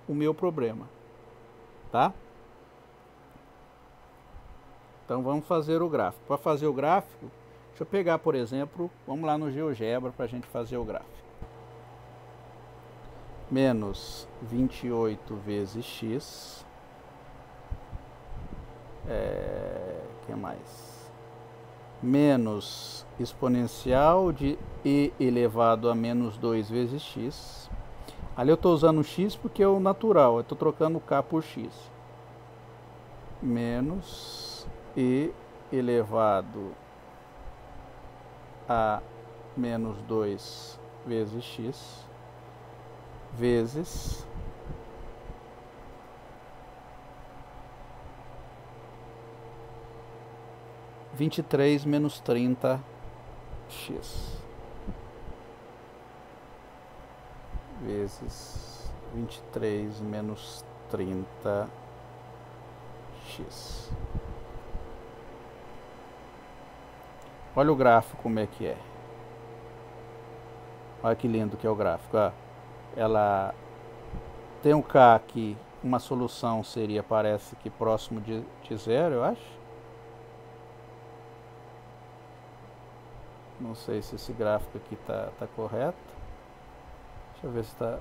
o meu problema, tá? Então vamos fazer o gráfico. Para fazer o gráfico, deixa eu pegar, por exemplo, vamos lá no GeoGebra para a gente fazer o gráfico. Menos 28 vezes x. Que mais? Menos exponencial de e elevado a menos 2 vezes x. Ali eu estou usando x porque é o natural, eu estou trocando k por x. Menos e elevado a menos 2 vezes x vezes vinte e três menos 30 x vezes 23 menos 30 x. Olha o gráfico como é que é. Olha que lindo que é o gráfico. Ó. Ela tem um K aqui, uma solução seria, parece que próximo de zero, eu acho. Não sei se esse gráfico aqui tá correto. Deixa eu ver se está...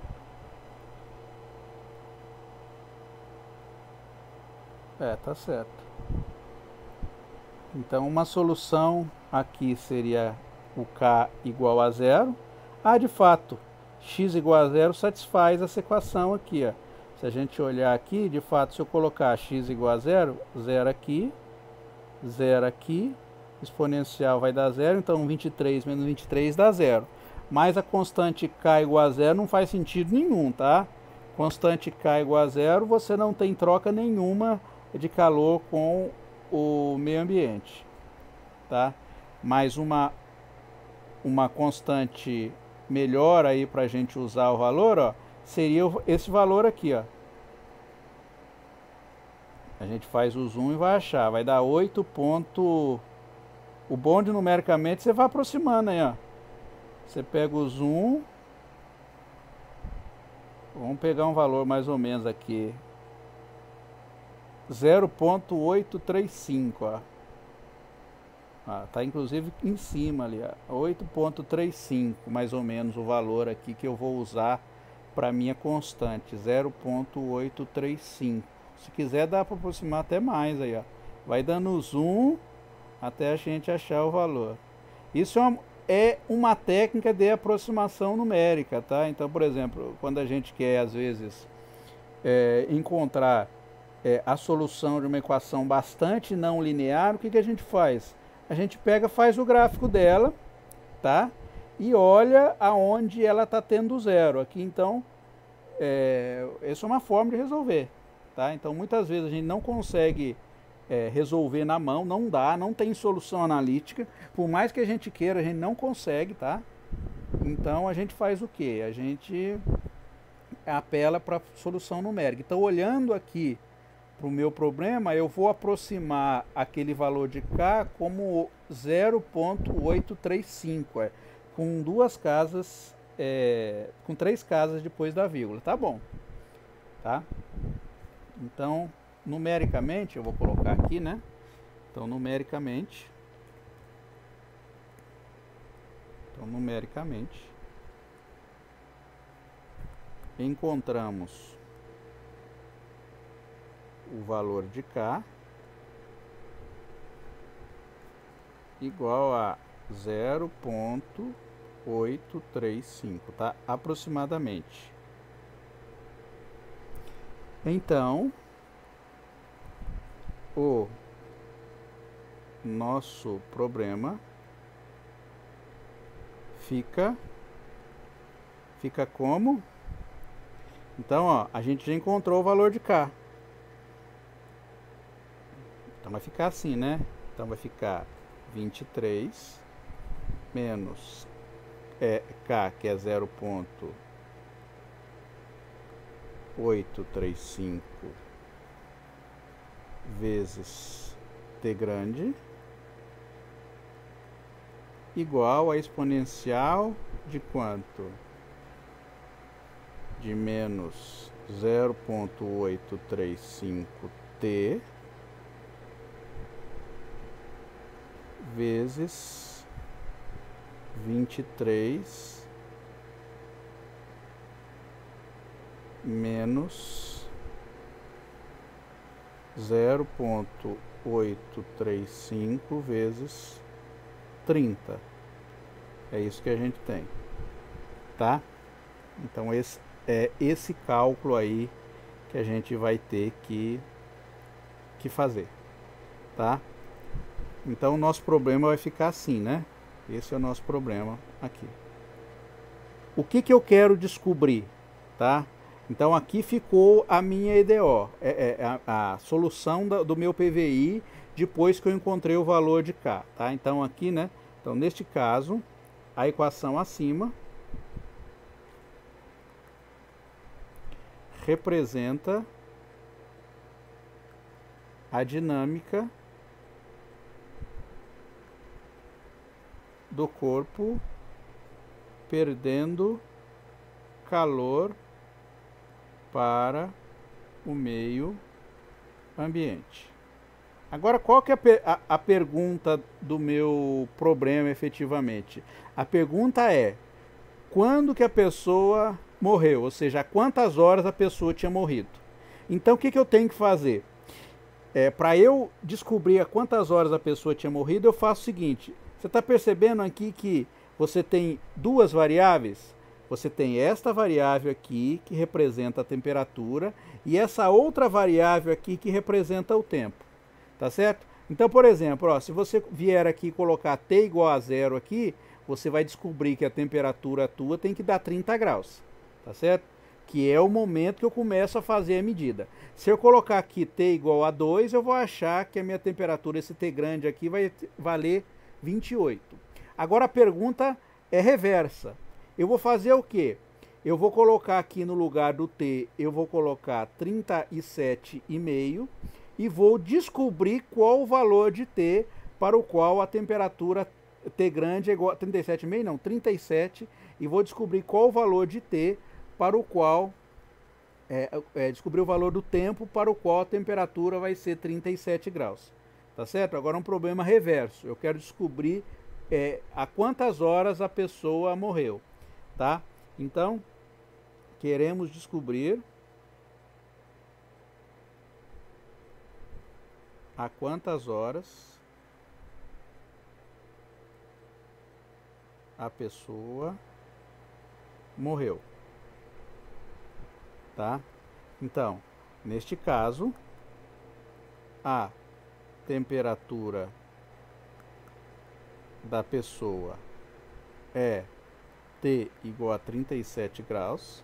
tá certo. Então uma solução aqui seria o K igual a zero. De fato, x igual a zero satisfaz essa equação aqui, ó. Se a gente olhar aqui, de fato, se eu colocar x igual a zero, zero aqui, exponencial vai dar zero, então 23 menos 23 dá zero. Mas a constante k igual a zero não faz sentido nenhum, tá? Constante k igual a zero, você não tem troca nenhuma de calor com o meio ambiente, tá? Mas uma constante melhor aí para a gente usar o valor, ó, seria esse valor aqui, ó. A gente faz o zoom e vai achar, vai dar 8 ponto... O bom de numericamente você vai aproximando aí, ó. Você pega o zoom, vamos pegar um valor mais ou menos aqui, 0.835, ó. Tá inclusive em cima ali, ó, 8.35, mais ou menos o valor aqui que eu vou usar para minha constante, 0.835. Se quiser dá para aproximar até mais aí, ó. Vai dando zoom até a gente achar o valor. Isso é uma técnica de aproximação numérica, tá? Então, por exemplo, quando a gente quer às vezes encontrar a solução de uma equação bastante não linear, o que a gente faz? A gente faz o gráfico dela, tá? E olha aonde ela está tendo zero. Aqui, então, essa é uma forma de resolver, tá? Então, muitas vezes a gente não consegue resolver na mão, não dá, não tem solução analítica. Por mais que a gente queira, a gente não consegue, tá? Então, a gente faz o quê? A gente apela para solução numérica. Então, olhando aqui para o meu problema, eu vou aproximar aquele valor de K como 0.835, com duas casas, com 3 casas depois da vírgula, tá bom? Tá? Então, numericamente, eu vou colocar aqui, né? Então, numericamente, encontramos o valor de K igual a 0.835, tá? Aproximadamente. Então, o nosso problema fica fica como? Então, ó, a gente já encontrou o valor de K. Então vai ficar assim, né? Então vai ficar 23 menos K, que é 0,835 vezes T grande, igual a exponencial de quanto? De menos 0,835T vezes 23 menos 0,835 vezes 30. É isso que a gente tem, tá? Então esse é esse cálculo aí que a gente vai ter que fazer, tá? Então o nosso problema vai ficar assim, né? Esse é o nosso problema aqui. O que que eu quero descobrir, tá? Então aqui ficou a minha EDO, a solução do meu PVI depois que eu encontrei o valor de K, tá? Então aqui, né? Então neste caso, a equação acima representa a dinâmica do corpo perdendo calor para o meio ambiente. Agora, qual que é a pergunta do meu problema efetivamente? A pergunta é, quando que a pessoa morreu? Ou seja, a quantas horas a pessoa tinha morrido? Então, o que que eu tenho que fazer? Para eu descobrir a quantas horas a pessoa tinha morrido, eu faço o seguinte. Você está percebendo aqui que você tem duas variáveis? Você tem esta variável aqui, que representa a temperatura, e essa outra variável aqui, que representa o tempo. Tá certo? Então, por exemplo, ó, se você vier aqui e colocar T igual a 0 aqui, você vai descobrir que a temperatura tua tem que dar 30 graus. Tá certo? Que é o momento que eu começo a fazer a medida. Se eu colocar aqui T igual a 2, eu vou achar que a minha temperatura, esse T grande aqui, vai valer 28. Agora a pergunta é reversa. Eu vou fazer o quê? Eu vou colocar aqui no lugar do T, eu vou colocar 37,5 e vou descobrir qual o valor de T para o qual a temperatura T grande é igual a 37,5, não, 37, e vou descobrir qual o valor de T para o qual descobrir o valor do tempo para o qual a temperatura vai ser 37 graus. Tá certo? Agora um problema reverso. Eu quero descobrir a quantas horas a pessoa morreu. Tá? Então, queremos descobrir a quantas horas a pessoa morreu. Tá? Então, neste caso, a temperatura da pessoa é T igual a 37 graus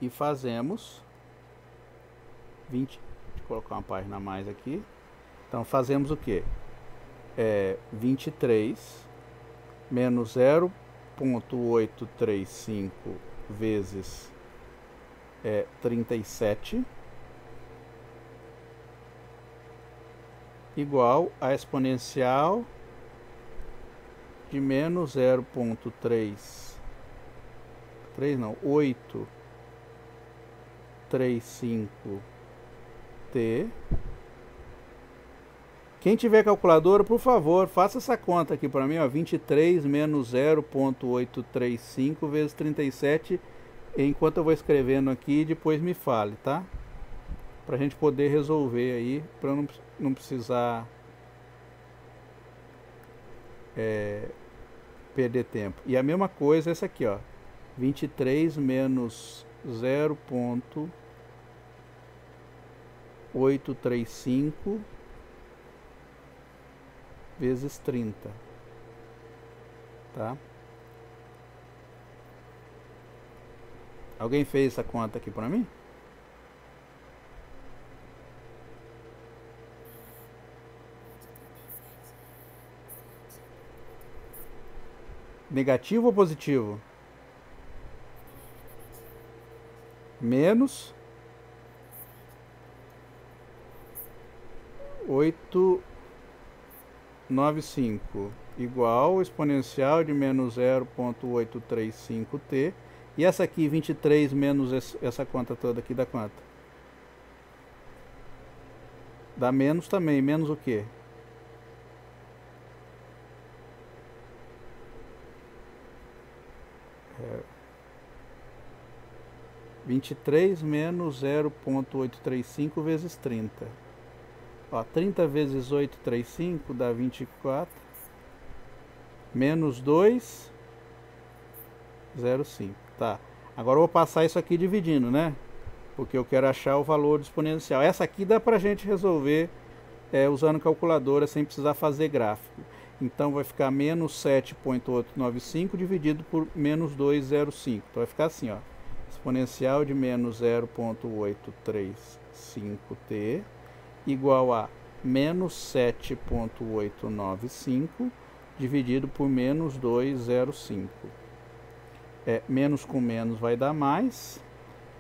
e fazemos 20, deixa eu colocar uma página a mais aqui. Então fazemos o que? 23 menos 0,835 vezes 37 igual a exponencial de menos 835T. Quem tiver calculadora, por favor, faça essa conta aqui para mim, ó, 23 menos 0,835 vezes 37, enquanto eu vou escrevendo aqui, depois me fale, tá? Para a gente poder resolver aí, para eu não precisar perder tempo. E a mesma coisa essa aqui, ó, 23 menos 0,835 vezes 30, tá? Alguém fez essa conta aqui para mim? Negativo ou positivo? Menos 895 igual exponencial de menos 0,835t. E essa aqui, 23 menos essa conta toda aqui, dá quanto? Dá menos também. Menos o quê? É 23 menos 0,835 vezes 30. Ó, 30 vezes 835 dá 24. Menos 2,05. Tá. Agora eu vou passar isso aqui dividindo, né? Porque eu quero achar o valor do exponencial. Essa aqui dá pra gente resolver usando calculadora sem precisar fazer gráfico. Então vai ficar menos 7,895 dividido por menos 2,05. Então vai ficar assim, ó. Exponencial de menos 0,835t igual a menos 7,895 dividido por menos 2,05. Menos com menos vai dar mais.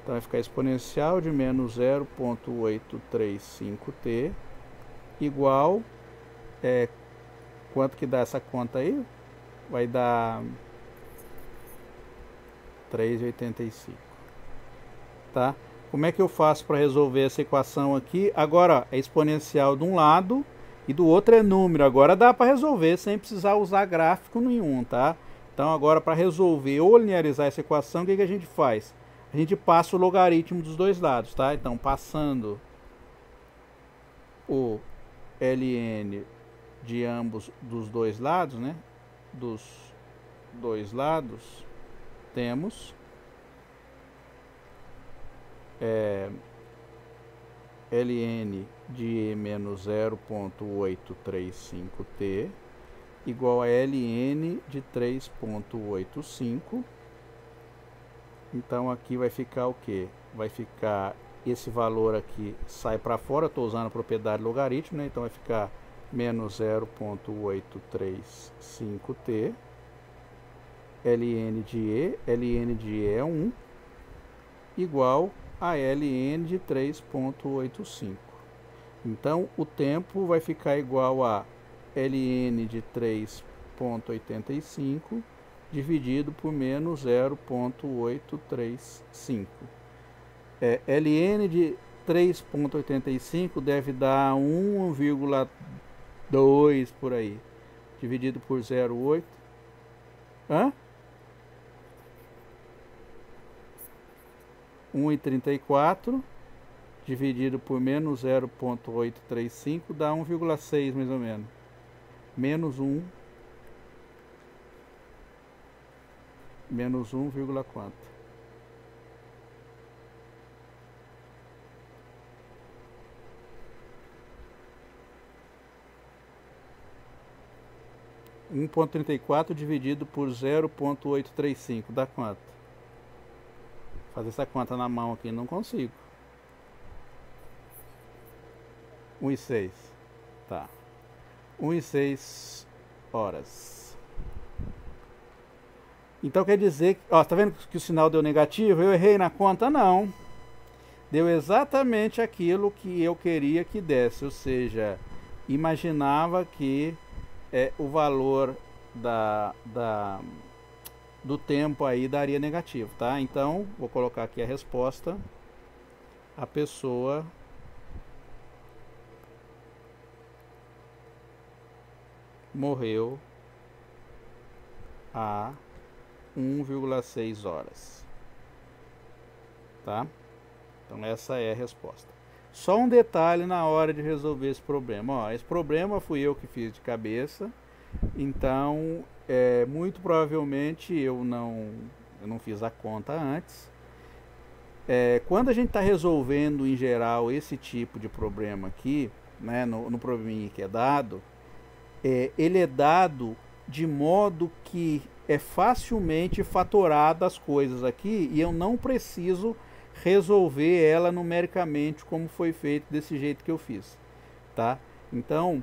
Então vai ficar exponencial de menos 0,835t igual... quanto que dá essa conta aí? Vai dar 3,85. Tá? Como é que eu faço para resolver essa equação aqui? Agora, ó, é exponencial de um lado e do outro é número. Agora dá para resolver sem precisar usar gráfico nenhum, tá? Então agora para resolver ou linearizar essa equação, o que a gente faz? A gente passa o logaritmo dos dois lados, tá? Então passando o ln de ambos dos dois lados, né? Dos dois lados temos ln de e menos 0,835t igual a ln de 3,85. Então aqui vai ficar o que? Vai ficar esse valor aqui sai para fora, estou usando a propriedade logaritmo, né? Então vai ficar menos 0,835t ln de e é 1 igual a ln de 3,85. Então o tempo vai ficar igual a ln de 3,85 dividido por menos 0,835. Ln de 3,85 deve dar 1,2 por aí, dividido por 0,8. Hã? 1,34 dividido por menos 0,835 dá 1,6 mais ou menos. Menos 1. Menos 1, quanto? Um 1,34 dividido por 0,835 dá quanto? Fazer essa conta na mão aqui não consigo. 1,6. Tá. 1,6 horas. Então quer dizer, ó, tá vendo que o sinal deu negativo? Eu errei na conta? Não. Deu exatamente aquilo que eu queria que desse, ou seja, imaginava que o valor do tempo aí daria negativo, tá? Então, vou colocar aqui a resposta. A pessoa morreu a 1,6 horas, tá? Então essa é a resposta. Só um detalhe na hora de resolver esse problema. Ó, esse problema fui eu que fiz de cabeça, então muito provavelmente eu não fiz a conta antes. Quando a gente está resolvendo em geral esse tipo de problema aqui, né, no probleminha que é dado, ele é dado de modo que é facilmente fatorada as coisas aqui e eu não preciso resolver ela numericamente como foi feito desse jeito que eu fiz, tá? Então,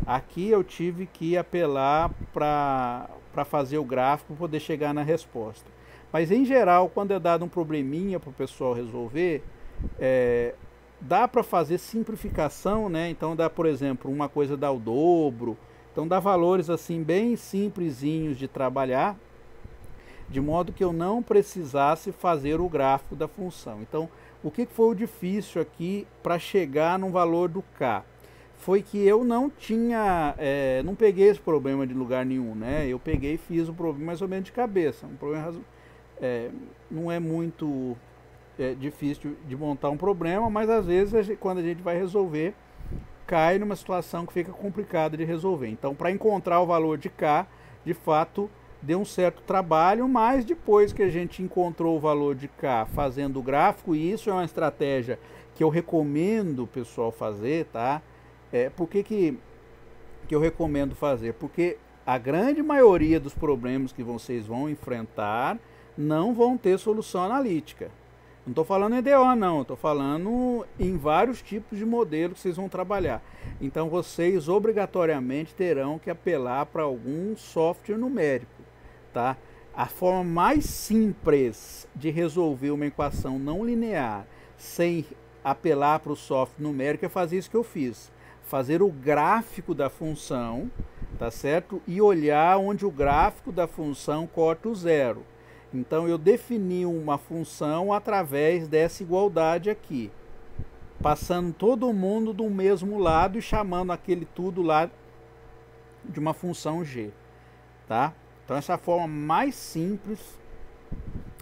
aqui eu tive que apelar para fazer o gráfico para poder chegar na resposta. Mas em geral, quando é dado um probleminha para o pessoal resolver, dá para fazer simplificação, né? Então dá, por exemplo, uma coisa dá o dobro. Então dá valores assim bem simplesinhos de trabalhar, de modo que eu não precisasse fazer o gráfico da função. Então, o que foi o difícil aqui para chegar no valor do K? Foi que eu não tinha, não peguei esse problema de lugar nenhum, né? Eu peguei e fiz o problema mais ou menos de cabeça. Um problema não é muito difícil de montar um problema, mas às vezes quando a gente vai resolver, cai numa situação que fica complicada de resolver. Então, para encontrar o valor de K, de fato, deu um certo trabalho, mas depois que a gente encontrou o valor de K fazendo o gráfico, e isso é uma estratégia que eu recomendo o pessoal fazer, tá? Por que eu recomendo fazer? Porque a grande maioria dos problemas que vocês vão enfrentar não vão ter solução analítica. Não estou falando em EDO, não. Estou falando em vários tipos de modelos que vocês vão trabalhar. Então, vocês obrigatoriamente terão que apelar para algum software numérico, tá? A forma mais simples de resolver uma equação não linear sem apelar para o software numérico é fazer isso que eu fiz. Fazer o gráfico da função, tá certo? E olhar onde o gráfico da função corta o zero. Então eu defini uma função através dessa igualdade aqui, passando todo mundo do mesmo lado e chamando aquele tudo lá de uma função g, tá? Então essa é a forma mais simples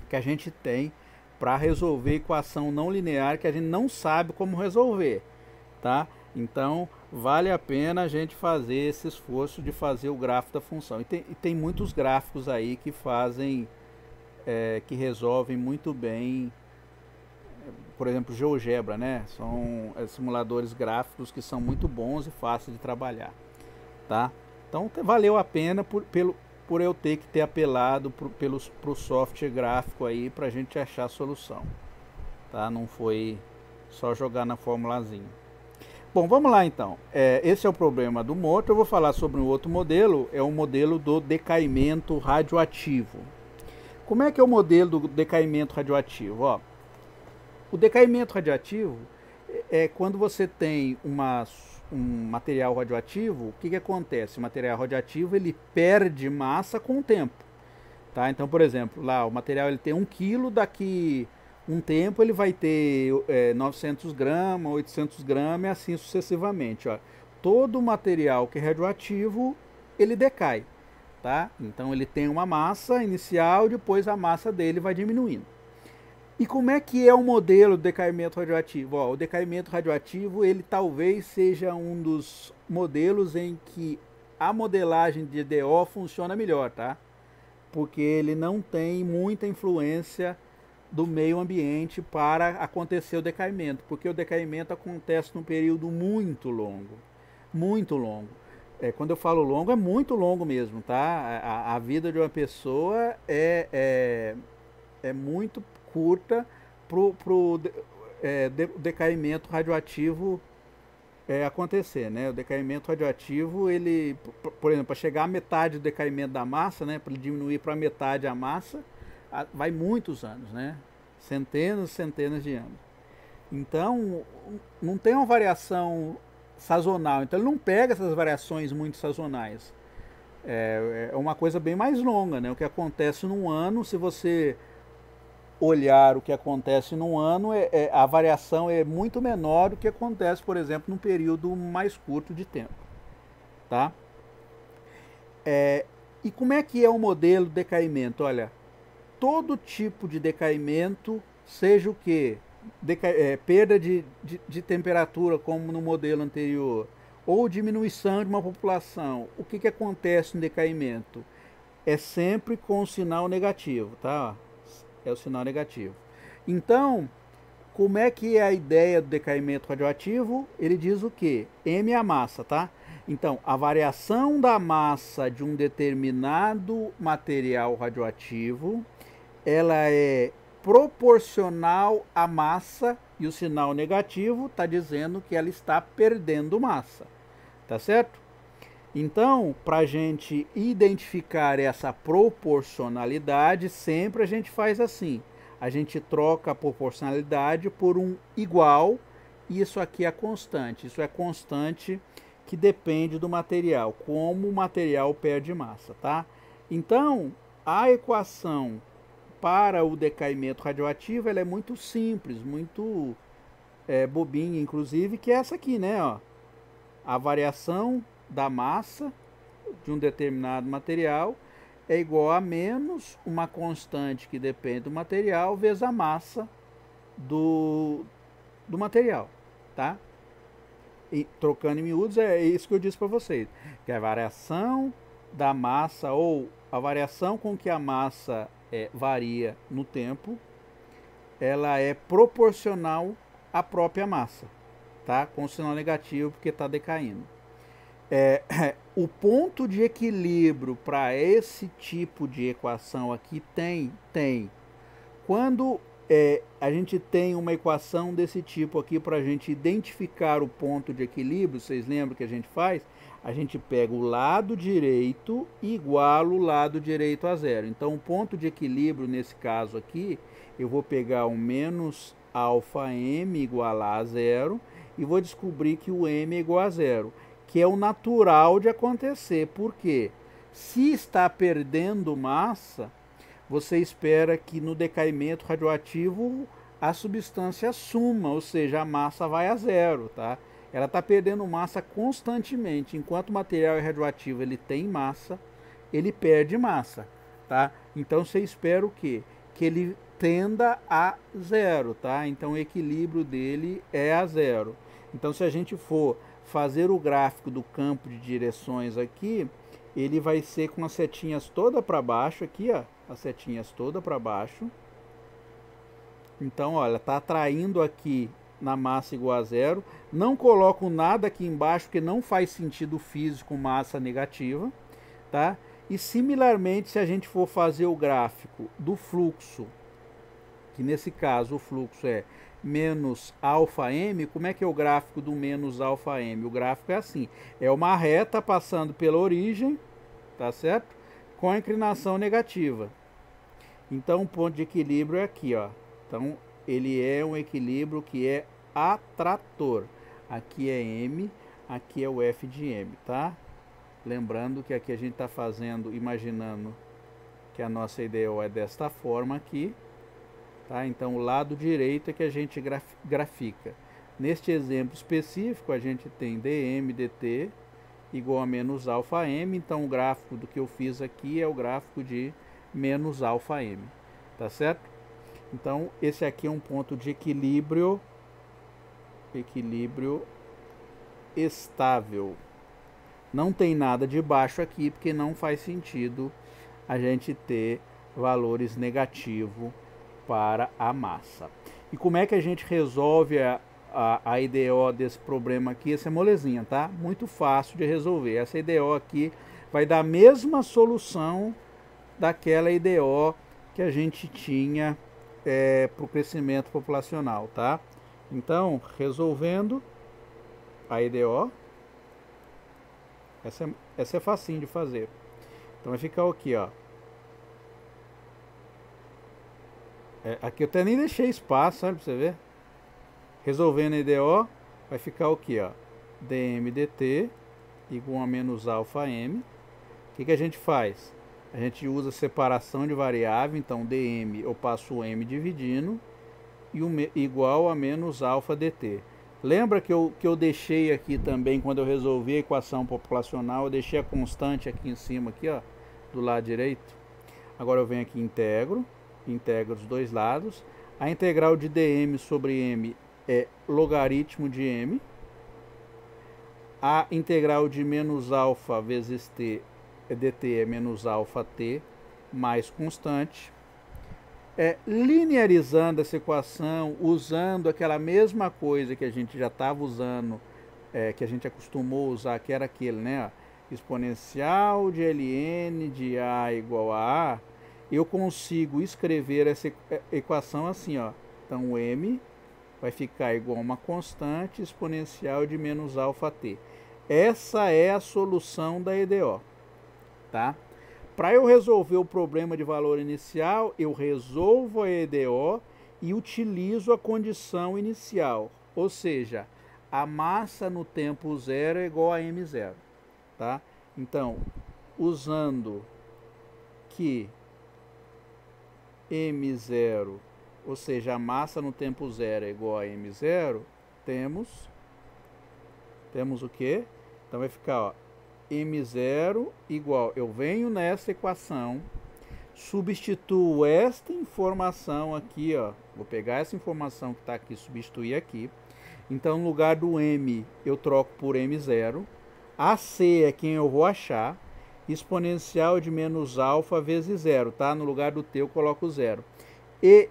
que a gente tem para resolver equação não linear que a gente não sabe como resolver, tá? Então vale a pena a gente fazer esse esforço de fazer o gráfico da função. E tem muitos gráficos aí que fazem que resolvem muito bem, por exemplo, GeoGebra, né? São simuladores gráficos que são muito bons e fáceis de trabalhar, tá? Então valeu a pena por eu ter que ter apelado pro software gráfico aí para a gente achar a solução, tá? Não foi só jogar na formulazinha. Bom, vamos lá então. Esse é o problema do motor. Eu vou falar sobre um outro modelo, é o modelo do decaimento radioativo. Como é que é o modelo do decaimento radioativo? Ó, o decaimento radioativo é quando você tem um material radioativo, o que acontece? O material radioativo ele perde massa com o tempo, tá? Então, por exemplo, lá o material ele tem 1 kg, daqui um tempo ele vai ter 900 gramas, 800 gramas e assim sucessivamente. Ó. Todo material que é radioativo, ele decai. Tá? Então ele tem uma massa inicial, depois a massa dele vai diminuindo. E como é que é o modelo do decaimento radioativo? Ó, o decaimento radioativo ele talvez seja um dos modelos em que a modelagem de EDO funciona melhor, tá? Porque ele não tem muita influência do meio ambiente para acontecer o decaimento, porque o decaimento acontece num período muito longo, muito longo. Quando eu falo longo, é muito longo mesmo, tá? A vida de uma pessoa é muito curta para o decaimento radioativo acontecer, né? O decaimento radioativo, ele, por exemplo, para chegar à metade do decaimento da massa, né? Para ele diminuir para metade a massa, vai muitos anos, né? Centenas e centenas de anos. Então, não tem uma variação sazonal, então ele não pega essas variações muito sazonais. É uma coisa bem mais longa, né? O que acontece num ano, se você olhar o que acontece num ano, a variação é muito menor do que acontece, por exemplo, num período mais curto de tempo, tá? E como é que é o modelo de decaimento? Olha, todo tipo de decaimento, seja o que? Perda de temperatura, como no modelo anterior, ou diminuição de uma população, o que acontece no decaimento? É sempre com o sinal negativo, tá? É o sinal negativo. Então, como é que é a ideia do decaimento radioativo? Ele diz o quê? M é a massa, tá? Então, a variação da massa de um determinado material radioativo, ela é proporcional à massa, e o sinal negativo está dizendo que ela está perdendo massa, tá certo? Então, para a gente identificar essa proporcionalidade, sempre a gente faz assim. A gente troca a proporcionalidade por um igual, e isso aqui é constante. Isso é constante que depende do material, como o material perde massa, tá? Então, a equação para o decaimento radioativo ela é muito simples, muito bobinha, inclusive, que é essa aqui, né? Ó. A variação da massa de um determinado material é igual a menos uma constante que depende do material vezes a massa do material, tá? E trocando em miúdos é isso que eu disse para vocês, que a variação da massa ou a variação com que a massa varia no tempo, ela é proporcional à própria massa, tá? Com sinal negativo porque está decaindo. O ponto de equilíbrio para esse tipo de equação aqui tem. Quando a gente tem uma equação desse tipo aqui para a gente identificar o ponto de equilíbrio, vocês lembram que a gente faz? A gente pega o lado direito e iguala o lado direito a zero. Então, o ponto de equilíbrio nesse caso aqui, eu vou pegar o menos alfa m igualar a zero e vou descobrir que o m é igual a zero, que é o natural de acontecer. Por quê? Se está perdendo massa, você espera que no decaimento radioativo a substância suma, ou seja, a massa vai a zero, tá? Ela está perdendo massa constantemente. Enquanto o material é radioativo, ele tem massa, ele perde massa, tá? Então você espera o quê? Que ele tenda a zero, tá? Então o equilíbrio dele é a zero. Então se a gente for fazer o gráfico do campo de direções aqui, ele vai ser com as setinhas toda para baixo aqui, ó, as setinhas toda para baixo. Então, olha, está atraindo aqui na massa igual a zero. Não coloco nada aqui embaixo, porque não faz sentido físico massa negativa, tá? E similarmente, se a gente for fazer o gráfico do fluxo, que nesse caso o fluxo é menos alfa m, como é que é o gráfico do menos alfa m? O gráfico é assim, é uma reta passando pela origem, tá certo? Com a inclinação negativa. Então o ponto de equilíbrio é aqui, ó. Então ele é um equilíbrio que é atrator. Aqui é m, aqui é o f de m, tá? Lembrando que aqui a gente está fazendo, imaginando que a nossa IDO é desta forma aqui, tá? Então o lado direito é que a gente grafica. Neste exemplo específico a gente tem dm dt igual a menos alfa m, então o gráfico do que eu fiz aqui é o gráfico de menos alfa m, tá certo? Então esse aqui é um ponto de equilíbrio estável. Não tem nada de baixo aqui, porque não faz sentido a gente ter valores negativos para a massa. E como é que a gente resolve a IDO desse problema aqui? Essa é molezinha, tá? Muito fácil de resolver. Essa IDO aqui vai dar a mesma solução daquela IDO que a gente tinha para o crescimento populacional, tá? Então, resolvendo a IDO, essa é facinho de fazer. Então vai ficar aqui, ó. Aqui eu até nem deixei espaço, sabe, pra você ver. Resolvendo a IDO, vai ficar o que, ó? dm dt igual a menos alfa m. O que a gente faz? A gente usa separação de variável, então dm eu passo o m dividindo, e igual a menos alfa dt. Lembra que eu deixei aqui também, quando eu resolvi a equação populacional, eu deixei a constante aqui em cima, aqui, ó, do lado direito. Agora eu venho aqui e integro os dois lados. A integral de dm sobre m é logaritmo de m. A integral de menos alfa vezes t dt é menos alfa t mais constante. Linearizando essa equação, usando aquela mesma coisa que a gente já estava usando que a gente acostumou usar, que era aquele, né? Exponencial de ln de A igual a A, eu consigo escrever essa equação assim, ó. Então, m vai ficar igual a uma constante exponencial de menos alfa t. Essa é a solução da EDO, tá? Para eu resolver o problema de valor inicial, eu resolvo a EDO e utilizo a condição inicial, ou seja, a massa no tempo zero é igual a m0, tá? Então, usando que m0, ou seja, a massa no tempo zero é igual a m0, temos o quê? Então vai ficar, ó, m0 igual, eu venho nessa equação, substituo esta informação aqui, ó, vou pegar essa informação que está aqui, substituir aqui. Então, no lugar do m, eu troco por m0. AC é quem eu vou achar. Exponencial de menos alfa vezes zero, tá? No lugar do t eu coloco zero. E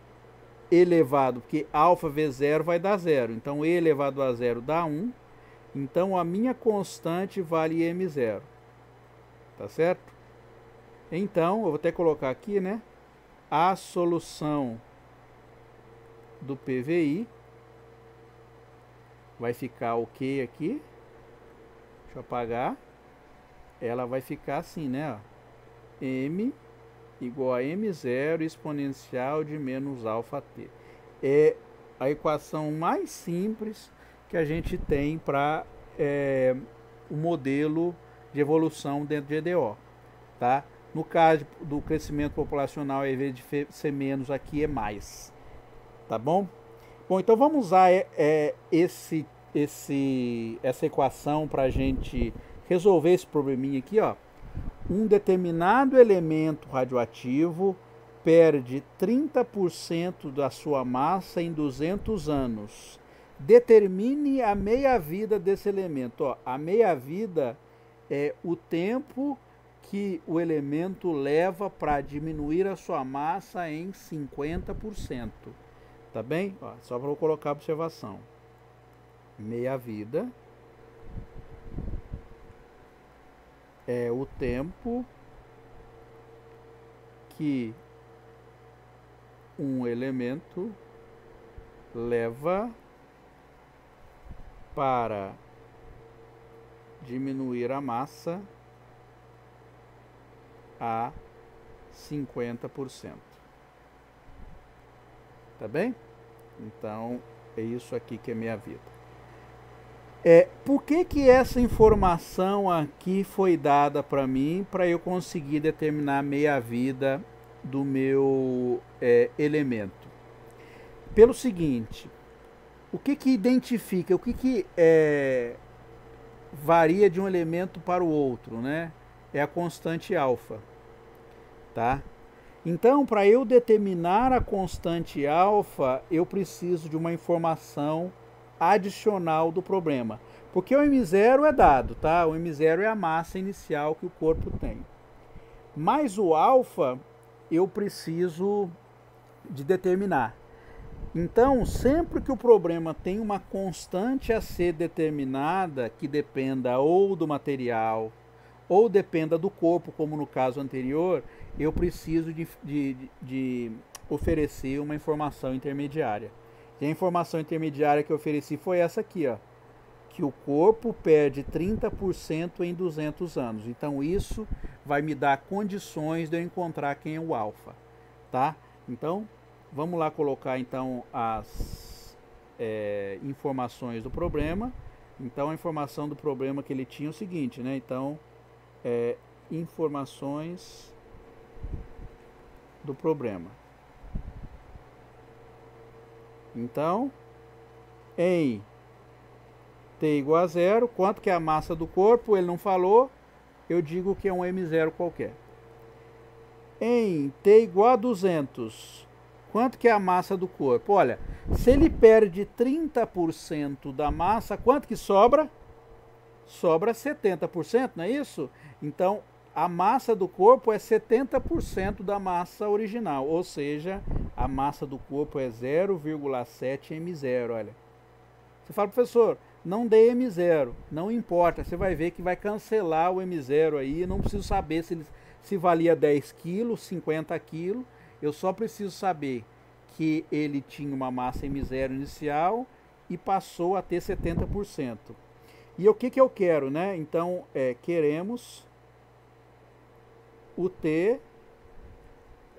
elevado, porque alfa vezes zero vai dar zero. Então, e elevado a zero dá 1. Então, a minha constante vale m0. Tá certo? Então, eu vou até colocar aqui, né? A solução do PVI vai ficar ok aqui. Deixa eu apagar. Ela vai ficar assim, né? Ó. M igual a m0 exponencial de menos alfa t. É a equação mais simples que a gente tem para o modelo de evolução dentro de EDO, tá? No caso do crescimento populacional, ao invés de ser menos, aqui é mais, tá bom? Bom, então vamos usar essa equação para a gente resolver esse probleminha aqui, ó. Um determinado elemento radioativo perde 30% da sua massa em 200 anos. Determine a meia-vida desse elemento. Ó, a meia-vida é o tempo que o elemento leva para diminuir a sua massa em 50%. Tá bem? Ó, só para eu colocar a observação. Meia-vida é o tempo que um elemento leva para diminuir a massa a 50%. Tá bem? Então, é isso aqui que é minha vida. Por que essa informação aqui foi dada para mim para eu conseguir determinar a meia-vida do meu elemento? Pelo seguinte, o que identifica, o que varia de um elemento para o outro, né? É a constante alfa, tá? Então, para eu determinar a constante alfa, eu preciso de uma informação adicional do problema. Porque o m0 é dado, tá? O m0 é a massa inicial que o corpo tem. Mas o alfa, eu preciso de determinar. Então, sempre que o problema tem uma constante a ser determinada, que dependa ou do material, ou dependa do corpo, como no caso anterior, eu preciso de oferecer uma informação intermediária. E a informação intermediária que eu ofereci foi essa aqui, ó, que o corpo perde 30% em 200 anos. Então, isso vai me dar condições de eu encontrar quem é o alfa, tá? Então, vamos lá colocar então as informações do problema. Então, a informação do problema que ele tinha é o seguinte, né? Então, informações do problema. Então, em t igual a zero, quanto que é a massa do corpo? Ele não falou, eu digo que é um m0 qualquer. Em t igual a 200, quanto que é a massa do corpo? Olha, se ele perde 30% da massa, quanto que sobra? Sobra 70%, não é isso? Então, a massa do corpo é 70% da massa original, ou seja, a massa do corpo é 0,7 m0, olha. Você fala, professor, não dê M0, não importa, você vai ver que vai cancelar o M0 aí, não preciso saber se valia 10 kg, 50 kg, eu só preciso saber que ele tinha uma massa M0 inicial e passou a ter 70%. E o que eu quero, né? Então, queremos o T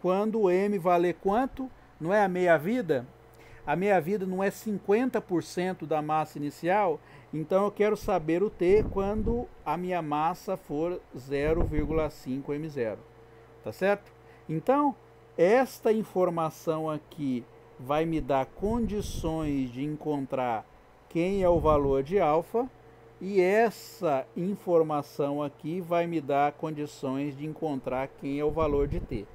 quando o M valer quanto? Não é a meia-vida? A meia-vida não é 50% da massa inicial, então eu quero saber o T quando a minha massa for 0,5 M0, tá certo? Então, esta informação aqui vai me dar condições de encontrar quem é o valor de alfa, e essa informação aqui vai me dar condições de encontrar quem é o valor de T.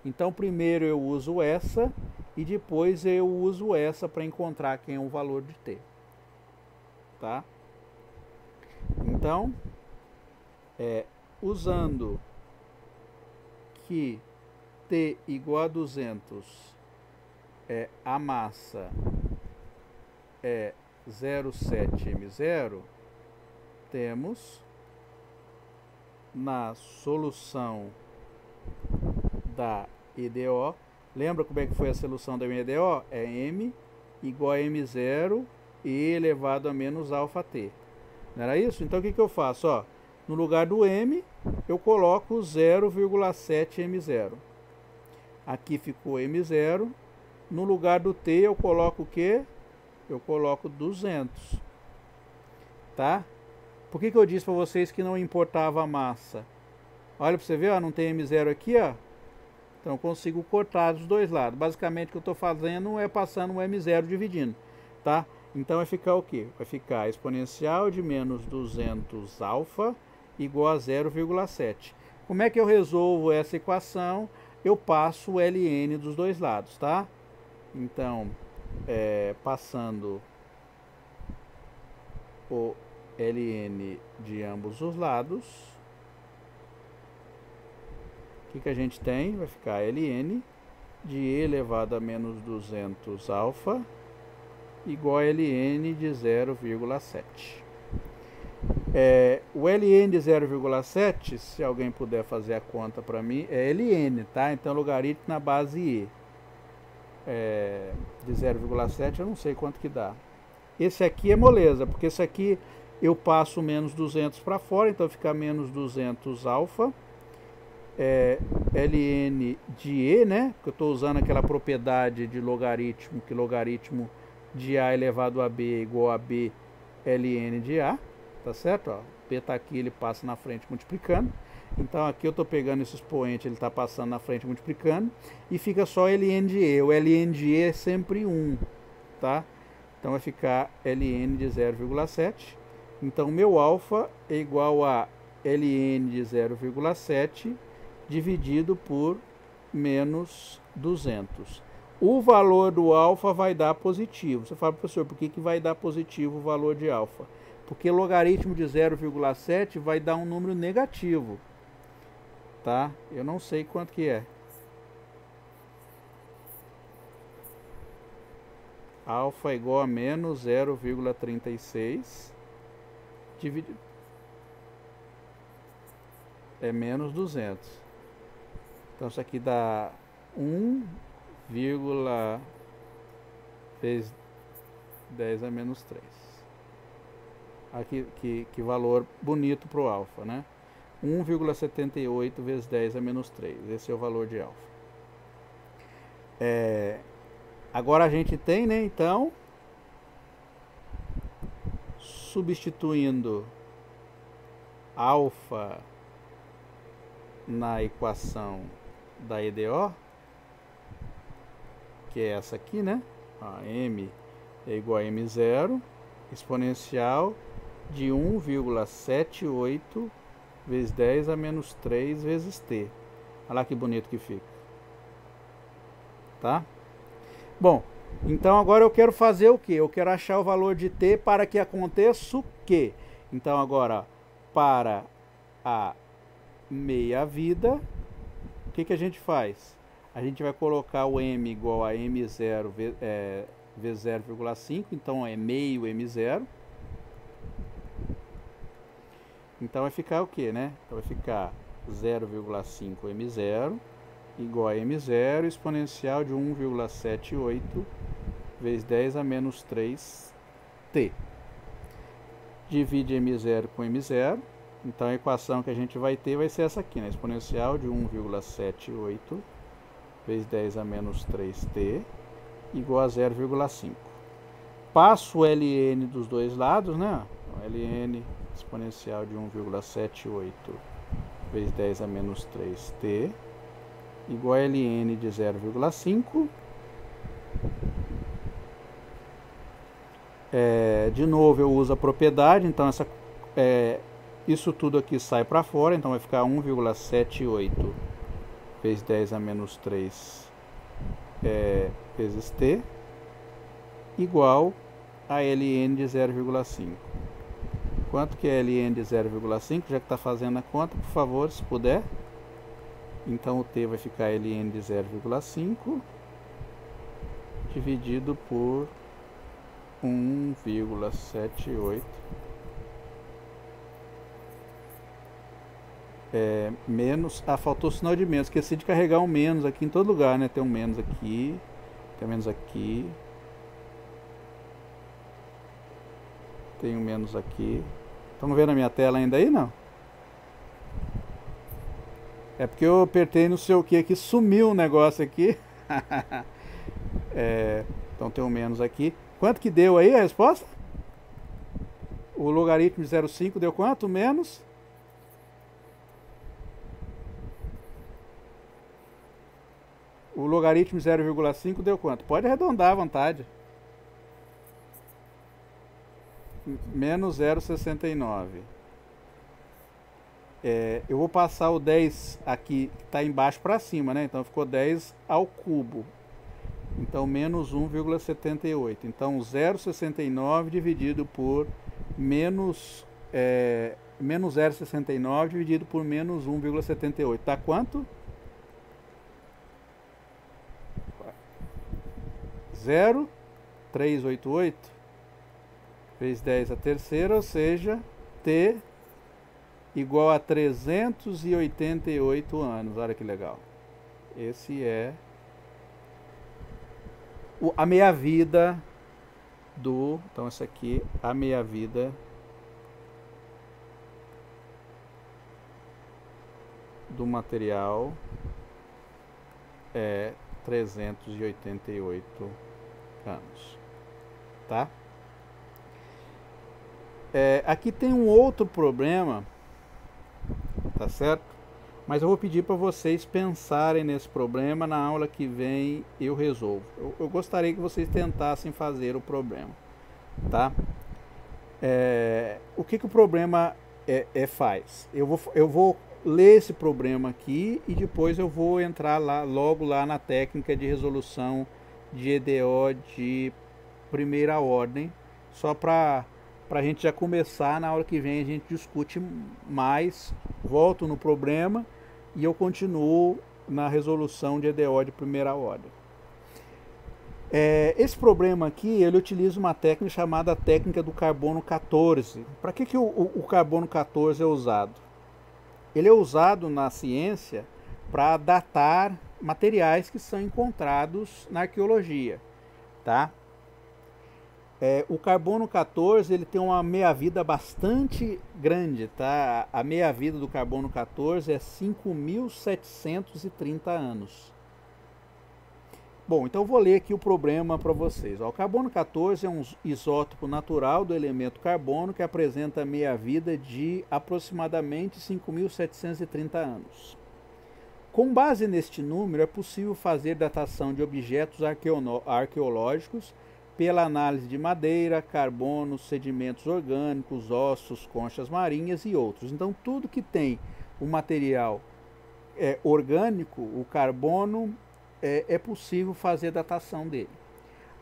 Então, primeiro eu uso essa e depois eu uso essa para encontrar quem é o valor de T. Tá? Então, usando que T igual a 200, a massa é 0,7 M0, temos na solução da EDO, lembra como é que foi a solução da EDO? É M igual a M0 e elevado a menos alfa T. Não era isso? Então o que eu faço? Ó, no lugar do M, eu coloco 0,7 M0. Aqui ficou M0. No lugar do T, eu coloco o quê? Eu coloco 200. Tá? Por que eu disse para vocês que não importava a massa? Olha para você ver, ó, não tem M0 aqui, ó. Então eu consigo cortar dos dois lados. Basicamente o que eu estou fazendo é passando um M0 dividindo, tá? Então vai ficar o quê? Vai ficar exponencial de menos 200 alfa igual a 0,7. Como é que eu resolvo essa equação? Eu passo o ln dos dois lados, tá? Então, passando o ln de ambos os lados, o que a gente tem? Vai ficar ln de e elevado a menos 200 alfa igual a ln de 0,7. O ln de 0,7, se alguém puder fazer a conta para mim, é ln, tá? Então logaritmo na base e. De 0,7 eu não sei quanto que dá. Esse aqui é moleza, porque esse aqui eu passo menos 200 para fora, então fica menos 200 alfa. ln de e, né? Porque eu estou usando aquela propriedade de logaritmo, que logaritmo de a elevado a b é igual a b ln de a, tá certo? Ó, b está aqui, ele passa na frente multiplicando. Então aqui eu estou pegando esse expoente, ele está passando na frente multiplicando, e fica só ln de e. O ln de e é sempre 1, tá? Então vai ficar ln de 0,7. Então meu alfa é igual a ln de 0,7 dividido por menos 200. O valor do alfa vai dar positivo. Você fala, professor, por que vai dar positivo o valor de alfa? Porque logaritmo de 0,7 vai dar um número negativo. Tá? Eu não sei quanto que é. Alfa é igual a menos 0,36 dividido. É menos 200. Então isso aqui dá 1, vezes 10 a menos 3. Aqui, que valor bonito para o alfa, né? 1,78 vezes 10 a menos 3. Esse é o valor de alfa. Agora a gente tem, né, então, substituindo alfa na equação da EDO, que é essa aqui, né? M é igual a M0, exponencial de 1,78 vezes 10 a menos 3 vezes t. Olha lá que bonito que fica. Tá? Bom, então agora eu quero fazer o quê? Eu quero achar o valor de t para que aconteça o quê? Então agora, para a meia-vida, o que a gente faz? A gente vai colocar o m igual a m0 vezes 0,5, então é meio m0, Então vai ficar o que, né? Então vai ficar 0,5 m0 igual a m0 exponencial de 1,78 vezes 10 a menos 3t. Divide m0 com m0. Então a equação que a gente vai ter vai ser essa aqui, né? Exponencial de 1,78 vezes 10 a menos 3t igual a 0,5. Passo o ln dos dois lados, né? Então, ln exponencial de 1,78 vezes 10 a menos 3t igual a ln de 0,5. De novo eu uso a propriedade, então isso tudo aqui sai para fora, então vai ficar 1,78 vezes 10 a menos 3 vezes t igual a ln de 0,5. Quanto que é ln de 0,5? Já que está fazendo a conta, por favor, se puder. Então o t vai ficar ln de 0,5 dividido por 1,78 menos, faltou o sinal de menos, esqueci de carregar um menos aqui em todo lugar, né? Tem um menos aqui, tem um menos aqui, tem um menos aqui. Estão vendo a minha tela ainda aí, não? É porque eu apertei no sei o que aqui, sumiu um negócio aqui. Então tem um menos aqui. Quanto que deu aí a resposta? O logaritmo de 0,5 deu quanto? Menos? O logaritmo de 0,5 deu quanto? Pode arredondar à vontade. Menos 0,69. Eu vou passar o 10 aqui, que está embaixo para cima, né? Então ficou 10 ao cubo. Então menos 1,78. Então 0,69 dividido por menos 0,69 dividido por menos 1,78. Tá quanto? 0,388 vezes 10 a terceira, ou seja, t igual a 388 anos. Olha que legal. Esse é a meia-vida do... Então, essa aqui, a meia-vida do material é 388 anos. Tá? Aqui tem um outro problema, tá certo? Mas eu vou pedir para vocês pensarem nesse problema. Na aula que vem eu resolvo. Eu gostaria que vocês tentassem fazer o problema, tá? O que o problema faz? Eu vou ler esse problema aqui e depois eu vou entrar logo lá na técnica de resolução de EDO de primeira ordem, só para a gente já começar. Na aula que vem a gente discute mais, volto no problema e eu continuo na resolução de EDO de primeira ordem. Esse problema aqui, ele utiliza uma técnica chamada técnica do carbono 14. Para que o carbono 14 é usado? Ele é usado na ciência para datar materiais que são encontrados na arqueologia, tá? O carbono 14 ele tem uma meia-vida bastante grande, tá? A meia-vida do carbono 14 é 5.730 anos. Bom, então eu vou ler aqui o problema para vocês. O carbono 14 é um isótopo natural do elemento carbono que apresenta meia-vida de aproximadamente 5.730 anos. Com base neste número, é possível fazer datação de objetos arqueológicos pela análise de madeira, carbono, sedimentos orgânicos, ossos, conchas marinhas e outros. Então, tudo que tem o material orgânico, o carbono, é possível fazer datação dele.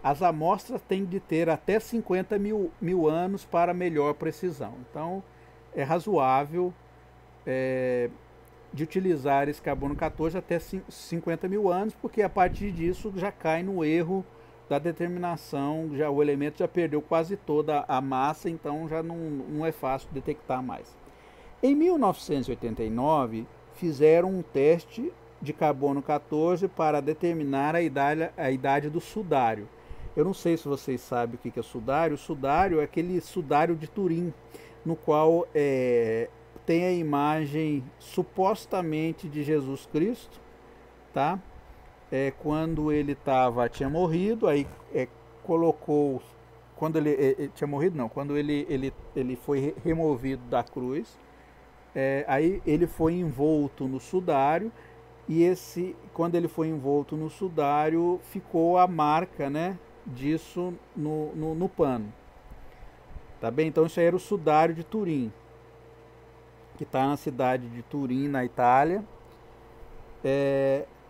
As amostras têm de ter até 50 mil anos para melhor precisão. Então, é razoável de utilizar esse carbono 14 até 50 mil anos, porque a partir disso já cai no erro da determinação, o elemento já perdeu quase toda a massa, então já não é fácil detectar mais. Em 1989, fizeram um teste de carbono 14 para determinar a idade do sudário. Eu não sei se vocês sabem o que é sudário. O sudário é aquele sudário de Turim, no qual tem a imagem supostamente de Jesus Cristo, tá? Quando ele tinha morrido, aí colocou, quando ele tinha morrido não, quando ele foi removido da cruz, aí ele foi envolto no sudário, e quando ele foi envolto no sudário, ficou a marca, né, disso no pano. Tá bem? Então isso aí era o sudário de Turim, que está na cidade de Turim, na Itália.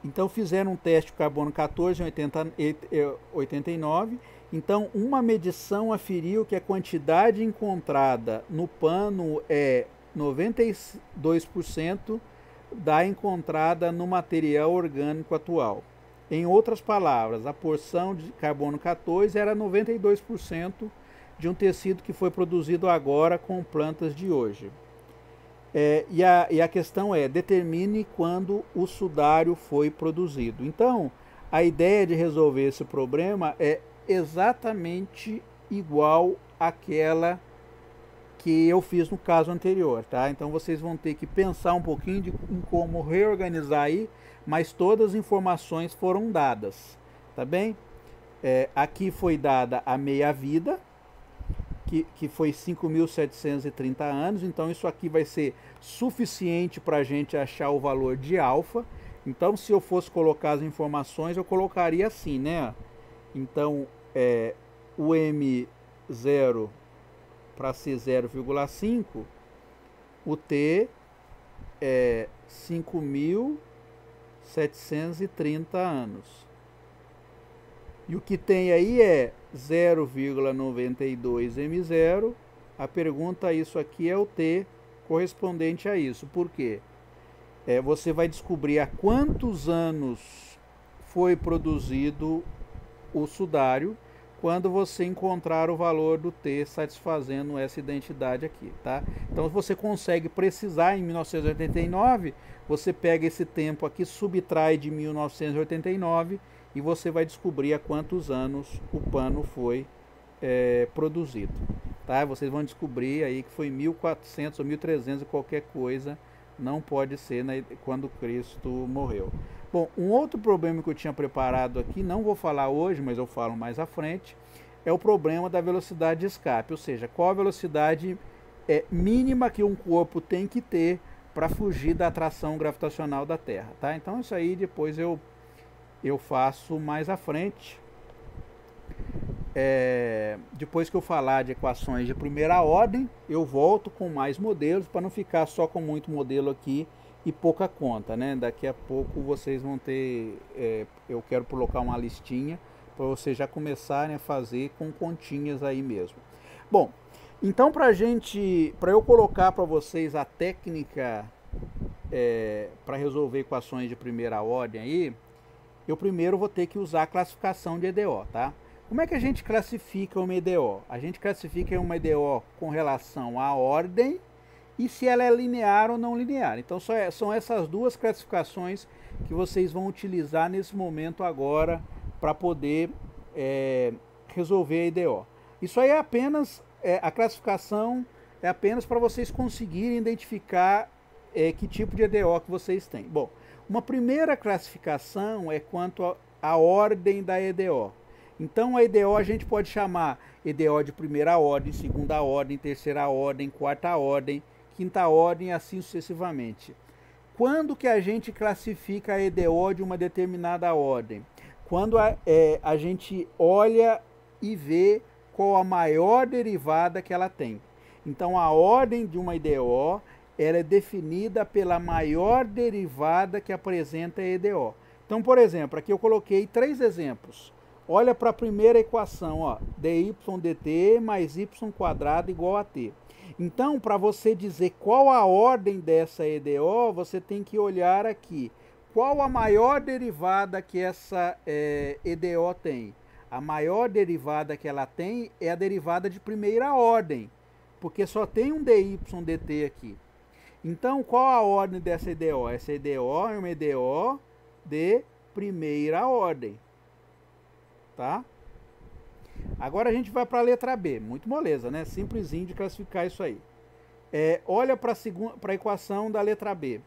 Então fizeram um teste de carbono 14 em 89. Então uma medição aferiu que a quantidade encontrada no pano é 92% da encontrada no material orgânico atual. Em outras palavras, a porção de carbono 14 era 92% de um tecido que foi produzido agora com plantas de hoje. E a questão determine quando o sudário foi produzido. Então, a ideia de resolver esse problema é exatamente igual àquela que eu fiz no caso anterior, tá? Então vocês vão ter que pensar um pouquinho em como reorganizar aí, mas todas as informações foram dadas, tá bem? Aqui foi dada a meia-vida, que foi 5.730 anos, então isso aqui vai ser suficiente para a gente achar o valor de alfa. Então, se eu fosse colocar as informações, eu colocaria assim, né? Então, o M0 para ser 0,5, o T é 5.730 anos. E o que tem aí é 0,92 M0. A pergunta, isso aqui é o T correspondente a isso. Por quê? Você vai descobrir há quantos anos foi produzido o sudário quando você encontrar o valor do T satisfazendo essa identidade aqui, tá? Então você consegue precisar em 1989, você pega esse tempo aqui, subtrai de 1989 e você vai descobrir há quantos anos o pano foi produzido, tá? Vocês vão descobrir aí que foi 1400 ou 1300 e qualquer coisa, não pode ser quando Cristo morreu. Bom, um outro problema que eu tinha preparado aqui, não vou falar hoje, mas eu falo mais à frente, é o problema da velocidade de escape, ou seja, qual a velocidade mínima que um corpo tem que ter para fugir da atração gravitacional da Terra, tá? Então isso aí depois eu faço mais à frente, depois que eu falar de equações de primeira ordem, eu volto com mais modelos, para não ficar só com muito modelo aqui e pouca conta, né? Daqui a pouco vocês vão ter, eu quero colocar uma listinha para vocês já começarem a fazer com continhas aí mesmo. Bom, então para eu colocar para vocês a técnica para resolver equações de primeira ordem aí, eu primeiro vou ter que usar a classificação de EDO, tá? Como é que a gente classifica uma EDO? A gente classifica uma EDO com relação à ordem e se ela é linear ou não linear. Então são essas duas classificações que vocês vão utilizar nesse momento agora para poder resolver a EDO. Isso aí é apenas, a classificação é apenas para vocês conseguirem identificar que tipo de EDO que vocês têm. Bom, uma primeira classificação é quanto à ordem da EDO. Então a EDO a gente pode chamar EDO de primeira ordem, segunda ordem, terceira ordem, quarta ordem, quinta ordem e assim sucessivamente. Quando que a gente classifica a EDO de uma determinada ordem? Quando a gente olha e vê qual a maior derivada que ela tem. Então a ordem de uma EDO ela é definida pela maior derivada que apresenta a EDO. Então, por exemplo, aqui eu coloquei 3 exemplos. Olha para a primeira equação, ó, dy dt mais y² igual a t. Então, para você dizer qual a ordem dessa EDO, você tem que olhar aqui. Qual a maior derivada que essa EDO tem? A maior derivada que ela tem é a derivada de primeira ordem, porque só tem um dy dt aqui. Então, qual a ordem dessa EDO? Essa EDO é uma EDO de primeira ordem, tá? Agora a gente vai para a letra B, muito moleza, né? Simplesinho de classificar isso aí. Olha para a equação da letra B.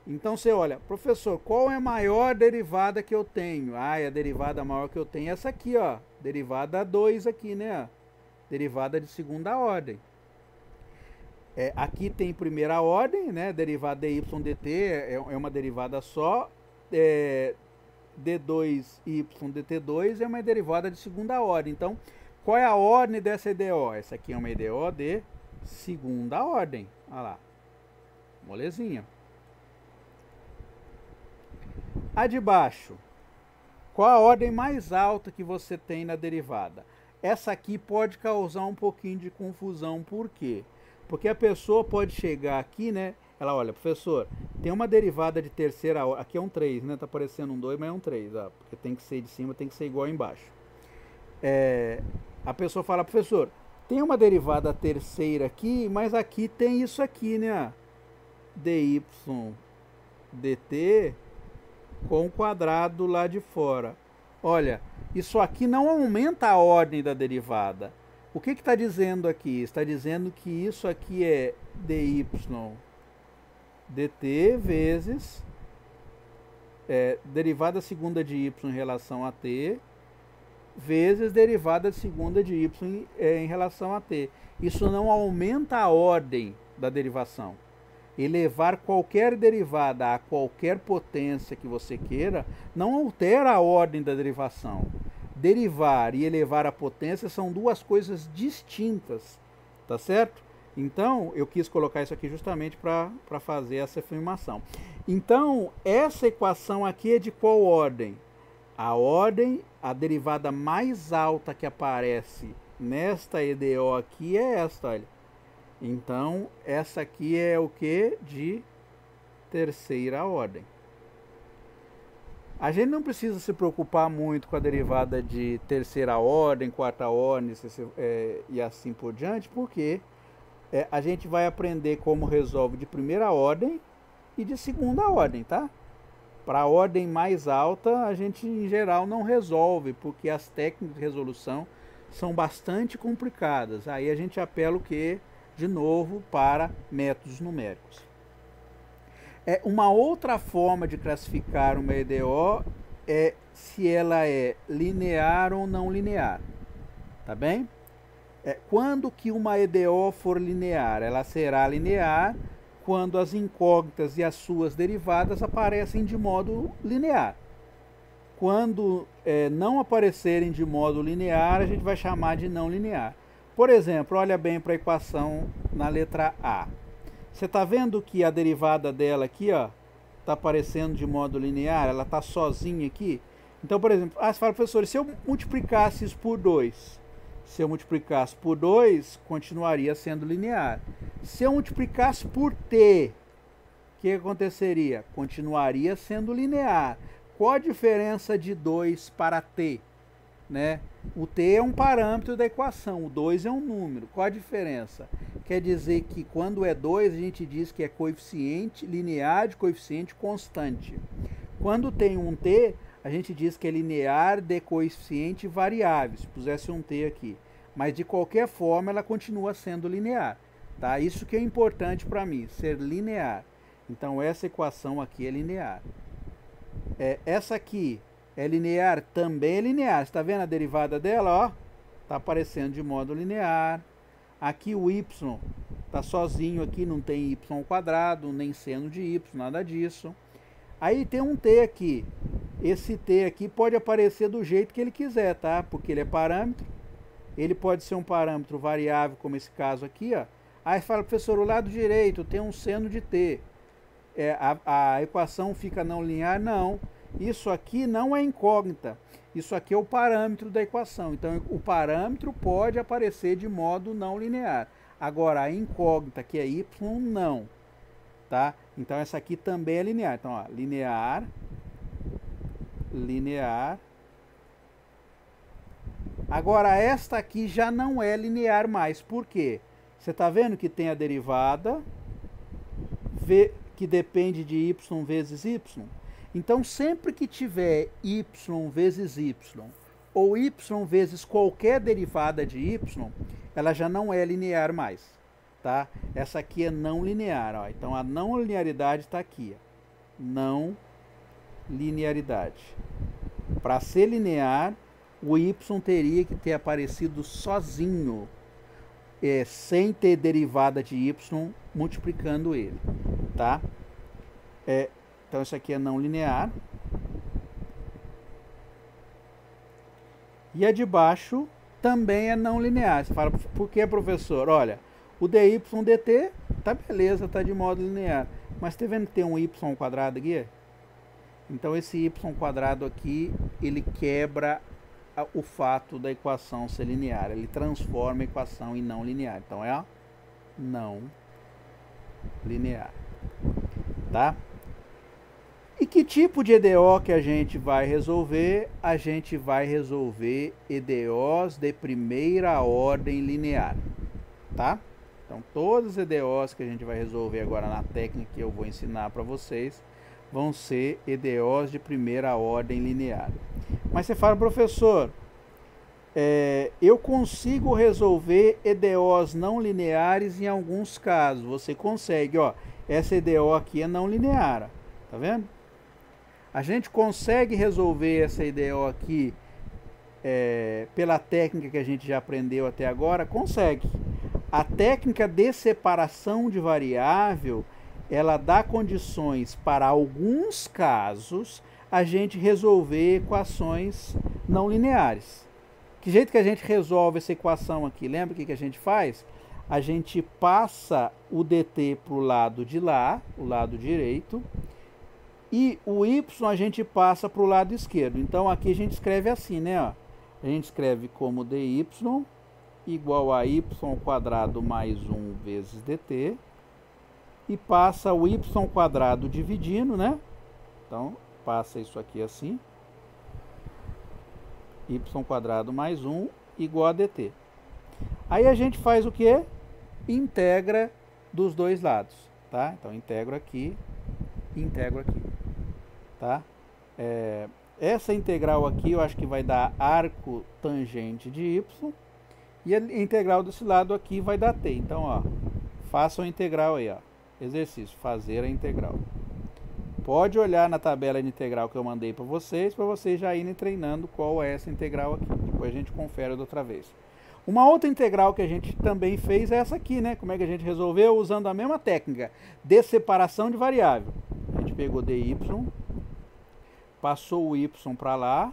Então você olha, professor, qual é a maior derivada que eu tenho? Ah, a derivada maior que eu tenho é essa aqui, ó. Derivada 2 aqui, né? Derivada de segunda ordem. Aqui tem primeira ordem, né? Derivada dy dt é uma derivada só. d2y dt2 é uma derivada de segunda ordem. Então, qual é a ordem dessa EDO? Essa aqui é uma EDO de segunda ordem. Olha lá. Molezinha. A de baixo. Qual a ordem mais alta que você tem na derivada? Essa aqui pode causar um pouquinho de confusão. Por quê? Porque a pessoa pode chegar aqui, né? Ela olha, professor, tem uma derivada de terceira ordem. Aqui é um 3, né? Tá parecendo um 2, mas é um 3. Ó, porque tem que ser de cima, tem que ser igual embaixo. A pessoa fala, professor, tem uma derivada terceira aqui, mas aqui tem isso aqui, né? dy dt com o quadrado lá de fora. Olha, isso aqui não aumenta a ordem da derivada. O que está dizendo aqui? Está dizendo que isso aqui é dy dt vezes derivada segunda de y em relação a t vezes derivada segunda de y em relação a t. Isso não aumenta a ordem da derivação. Elevar qualquer derivada a qualquer potência que você queira não altera a ordem da derivação. Derivar e elevar a potência são duas coisas distintas, tá certo? Então, eu quis colocar isso aqui justamente para fazer essa afirmação. Então, essa equação aqui é de qual ordem? A derivada mais alta que aparece nesta EDO aqui é esta, olha. Então, essa aqui é o que? De terceira ordem. A gente não precisa se preocupar muito com a derivada de terceira ordem, quarta ordem e assim por diante, porque a gente vai aprender como resolve de primeira ordem e de segunda ordem, tá? Para a ordem mais alta, a gente em geral não resolve, porque as técnicas de resolução são bastante complicadas. Aí a gente apela o quê? De novo, para métodos numéricos. Uma outra forma de classificar uma EDO é se ela é linear ou não linear. Tá bem? Quando que uma EDO for linear? Ela será linear quando as incógnitas e as suas derivadas aparecem de modo linear. Quando não aparecerem de modo linear, a gente vai chamar de não linear. Por exemplo, olha bem para a equação na letra A. Você está vendo que a derivada dela aqui, ó, está aparecendo de modo linear? Ela está sozinha aqui? Então, por exemplo, você fala, professor, se eu multiplicasse isso por 2? Se eu multiplicasse por 2, continuaria sendo linear. Se eu multiplicasse por t, o que aconteceria? Continuaria sendo linear. Qual a diferença de 2 para t? Né? O t é um parâmetro da equação, o 2 é um número. Qual a diferença? Quer dizer que quando é 2, a gente diz que é coeficiente linear de coeficiente constante. Quando tem um t, a gente diz que é linear de coeficiente variável, se pusesse um t aqui. Mas de qualquer forma, ela continua sendo linear. Tá? Isso que é importante para mim, ser linear. Então, essa equação aqui é linear. Essa aqui é linear, também é linear. Você está vendo a derivada dela? Ó, está aparecendo de modo linear. Aqui o y está sozinho aqui, não tem y ao quadrado, nem seno de y, nada disso. Aí tem um t aqui. Esse t aqui pode aparecer do jeito que ele quiser, tá? Porque ele é parâmetro. Ele pode ser um parâmetro variável, como esse caso aqui, ó. Aí fala, professor, o lado direito tem um seno de t. A equação fica não linear? Não. Isso aqui não é incógnita. Isso aqui é o parâmetro da equação. Então, o parâmetro pode aparecer de modo não linear. Agora, a incógnita, que é y, não. Tá? Então, essa aqui também é linear. Então, ó, linear, linear. Agora, esta aqui já não é linear mais. Por quê? Você está vendo que tem a derivada que depende de y vezes y. Então, sempre que tiver y vezes y, ou y vezes qualquer derivada de y, ela já não é linear mais, tá? Essa aqui é não linear, ó. Então a não linearidade está aqui, ó. Não linearidade. Para ser linear, o y teria que ter aparecido sozinho, sem ter derivada de y multiplicando ele, tá? Então isso aqui é não linear. E a de baixo também é não linear. Você fala, por que, professor? Olha, o dy dt, tá beleza, tá de modo linear. Mas tá vendo que tem um y quadrado aqui? Então esse y quadrado aqui, ele quebra o fato da equação ser linear. Ele transforma a equação em não linear. Então é a não linear. Tá? E que tipo de EDO que a gente vai resolver? A gente vai resolver EDOs de primeira ordem linear, tá? Então, todos os EDOs que a gente vai resolver agora na técnica que eu vou ensinar para vocês vão ser EDOs de primeira ordem linear. Mas você fala, professor, eu consigo resolver EDOs não lineares em alguns casos. Você consegue, ó. Essa EDO aqui é não linear, tá vendo? A gente consegue resolver essa EDO aqui pela técnica que a gente já aprendeu até agora? Consegue. A técnica de separação de variável, ela dá condições para alguns casos a gente resolver equações não lineares. Que jeito que a gente resolve essa equação aqui? Lembra o que a gente faz? A gente passa o dt para o lado de lá, o lado direito, e o y a gente passa para o lado esquerdo. Então aqui a gente escreve assim, né? Ó. A gente escreve como dy igual a y quadrado mais 1 vezes dt. E passa o y quadrado dividindo, né? Então passa isso aqui assim. Y quadrado mais 1 igual a dt. Aí a gente faz o quê? Integra dos dois lados, tá? Então integro aqui. Tá? Essa integral aqui eu acho que vai dar arco tangente de y, e a integral desse lado aqui vai dar t. Então, ó, façam a integral aí, ó. Exercício, fazer a integral. Pode olhar na tabela de integral que eu mandei para vocês já irem treinando qual é essa integral aqui. Depois a gente confere da outra vez. Uma outra integral que a gente também fez é essa aqui, né? Como é que a gente resolveu? Usando a mesma técnica de separação de variável. A gente pegou dy, passou o y para lá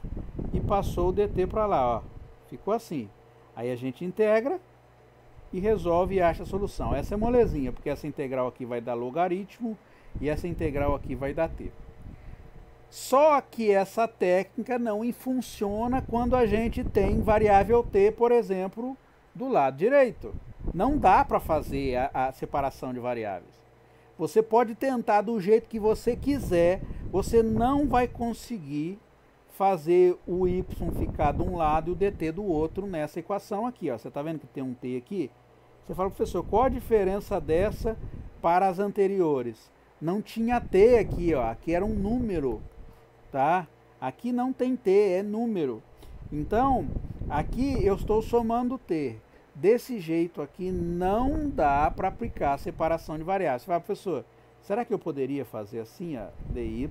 e passou o dt para lá, ó. Ficou assim. Aí a gente integra e resolve e acha a solução. Essa é molezinha, porque essa integral aqui vai dar logaritmo e essa integral aqui vai dar t. Só que essa técnica não funciona quando a gente tem variável t, por exemplo, do lado direito. Não dá para fazer a separação de variáveis. Você pode tentar do jeito que você quiser, você não vai conseguir fazer o y ficar de um lado e o dt do outro nessa equação aqui, ó. Você está vendo que tem um t aqui? Você fala, professor, qual a diferença dessa para as anteriores? Não tinha t aqui, ó. Aqui era um número, tá? Aqui não tem t, é número. Então, aqui eu estou somando t. Desse jeito aqui não dá para aplicar a separação de variáveis. Você fala, professor, será que eu poderia fazer assim, ó, dy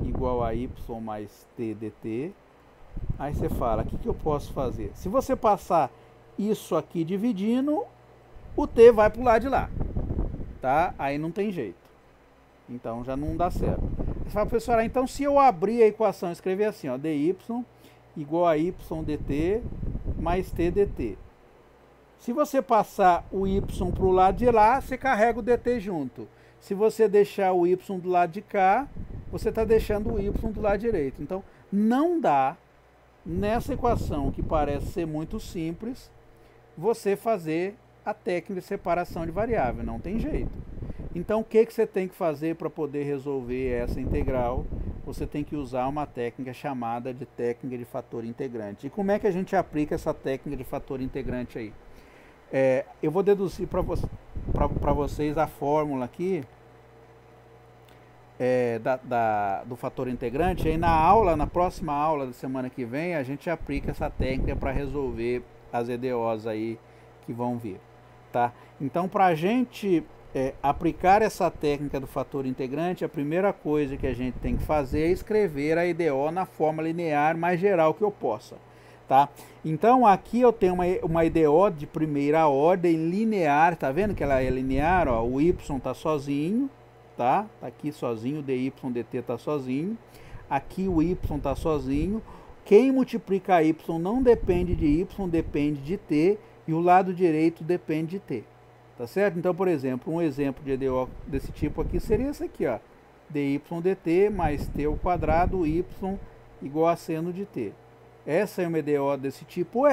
igual a y mais t dt? Aí você fala, o que eu posso fazer? Se você passar isso aqui dividindo, o t vai para o lado de lá, tá? Aí não tem jeito. Então já não dá certo. Você fala, professor, então se eu abrir a equação e escrever assim, ó, dy igual a y dt mais t dt. Se você passar o y para o lado de lá, você carrega o dt junto. Se você deixar o y do lado de cá, você está deixando o y do lado direito. Então, não dá, nessa equação que parece ser muito simples, você fazer a técnica de separação de variável. Não tem jeito. Então, o que você tem que fazer para poder resolver essa integral? Você tem que usar uma técnica chamada de técnica de fator integrante. E como é que a gente aplica essa técnica de fator integrante aí? Eu vou deduzir para vocês a fórmula aqui do fator integrante, aí na próxima aula da semana que vem, a gente aplica essa técnica para resolver as EDOs aí que vão vir, tá? Então, para a gente aplicar essa técnica do fator integrante, a primeira coisa que a gente tem que fazer é escrever a EDO na forma linear mais geral que eu possa, tá? Então, aqui eu tenho uma EDO de primeira ordem linear, tá vendo que ela é linear, ó, o y tá sozinho, tá? Tá aqui sozinho, dy dt tá sozinho, aqui o y tá sozinho, quem multiplica y não depende de y, depende de t, e o lado direito depende de t, tá certo? Então, por exemplo, um exemplo de EDO desse tipo aqui seria esse aqui, ó, dy dt mais t ao quadrado, y igual a seno de t. Essa é uma EDO desse tipo?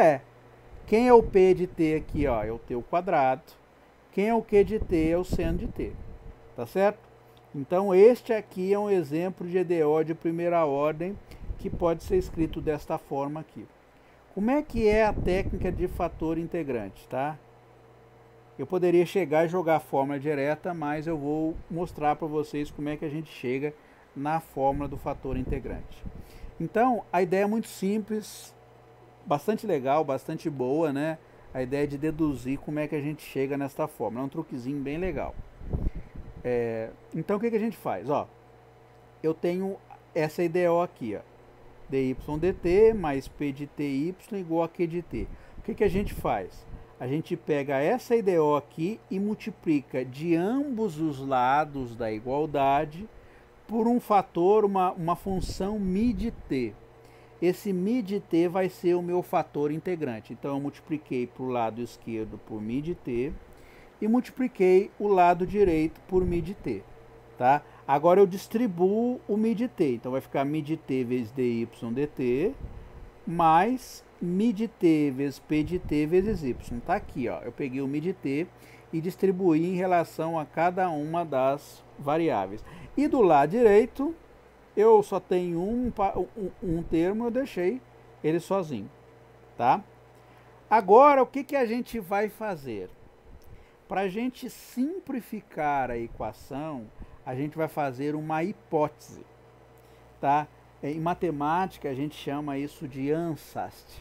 Quem é o p de t aqui, ó? É o t ao quadrado. Quem é o q de t? É o seno de t, tá certo? Então, este aqui é um exemplo de EDO de primeira ordem que pode ser escrito desta forma aqui. Como é que é a técnica de fator integrante, tá? Eu poderia chegar e jogar a fórmula direta, mas eu vou mostrar para vocês como é que a gente chega na fórmula do fator integrante. Então, a ideia é muito simples, bastante legal, bastante boa, né? A ideia de deduzir como é que a gente chega nesta fórmula. É um truquezinho bem legal. Então, o que a gente faz? Ó, eu tenho essa EDO aqui, ó, dy dt mais p de ty igual a q de t. O que a gente faz? A gente pega essa EDO aqui e multiplica de ambos os lados da igualdade por um fator, uma função μ de t. Esse μ de t vai ser o meu fator integrante. Então, eu multipliquei para o lado esquerdo por μ de t e multipliquei o lado direito por μ de t, tá? Agora eu distribuo o μ de t, então vai ficar μ de t vezes dy dt mais μ de t vezes p de t vezes y. Tá aqui, ó. Eu peguei o μ de t e distribuí em relação a cada uma das variáveis. E do lado direito, eu só tenho um termo, eu deixei ele sozinho, tá? Agora, o que a gente vai fazer? Para a gente simplificar a equação, a gente vai fazer uma hipótese, tá? Em matemática, a gente chama isso de ansatz.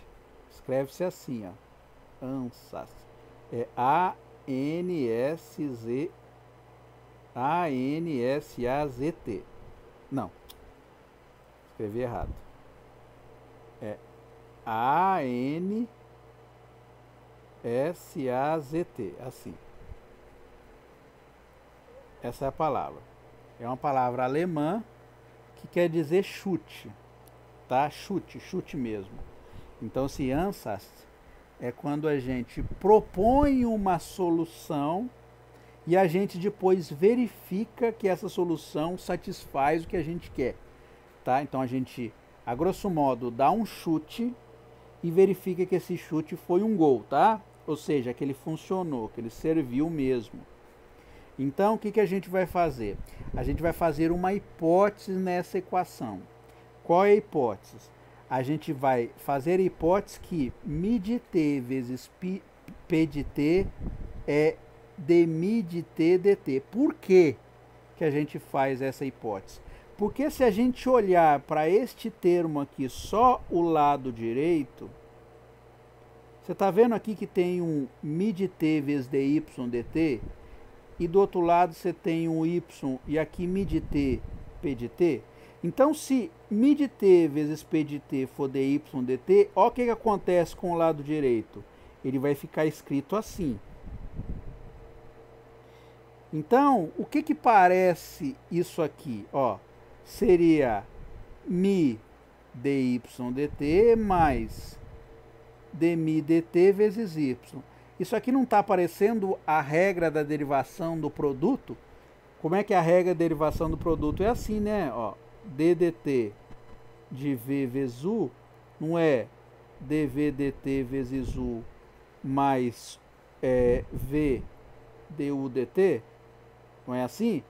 Escreve-se assim, ó, ansatz. É A-N-S-A-Z-T. Não, escrevi errado. É A-N-S-A-Z-T, assim. Essa é a palavra. É uma palavra alemã que quer dizer chute, tá? Chute mesmo. Então, esse ansatz é quando a gente propõe uma solução e a gente depois verifica que essa solução satisfaz o que a gente quer, tá? Então, a gente, a grosso modo, dá um chute e verifica que esse chute foi um gol, tá? Ou seja, que ele funcionou, que ele serviu mesmo. Então, o que a gente vai fazer? A gente vai fazer uma hipótese nessa equação. Qual é a hipótese? A gente vai fazer a hipótese que μ de t vezes p de t é dμ de t dt. Por que a gente faz essa hipótese? Porque se a gente olhar para este termo aqui, só o lado direito, você está vendo aqui que tem um μ de t vezes dy dt? E do outro lado você tem um y e aqui μ de t, p de t. Então, se μ de t vezes p de t for dy dt, olha o que acontece com o lado direito. Ele vai ficar escrito assim. Então, o que parece isso aqui? Ó, seria μ dy dt mais dμ dt vezes y. Isso aqui não está aparecendo a regra da derivação do produto? Como é que é a regra da derivação do produto? É assim, né? Ó, d dt de v vezes u não é dv dt vezes u mais v du dt? Não é assim?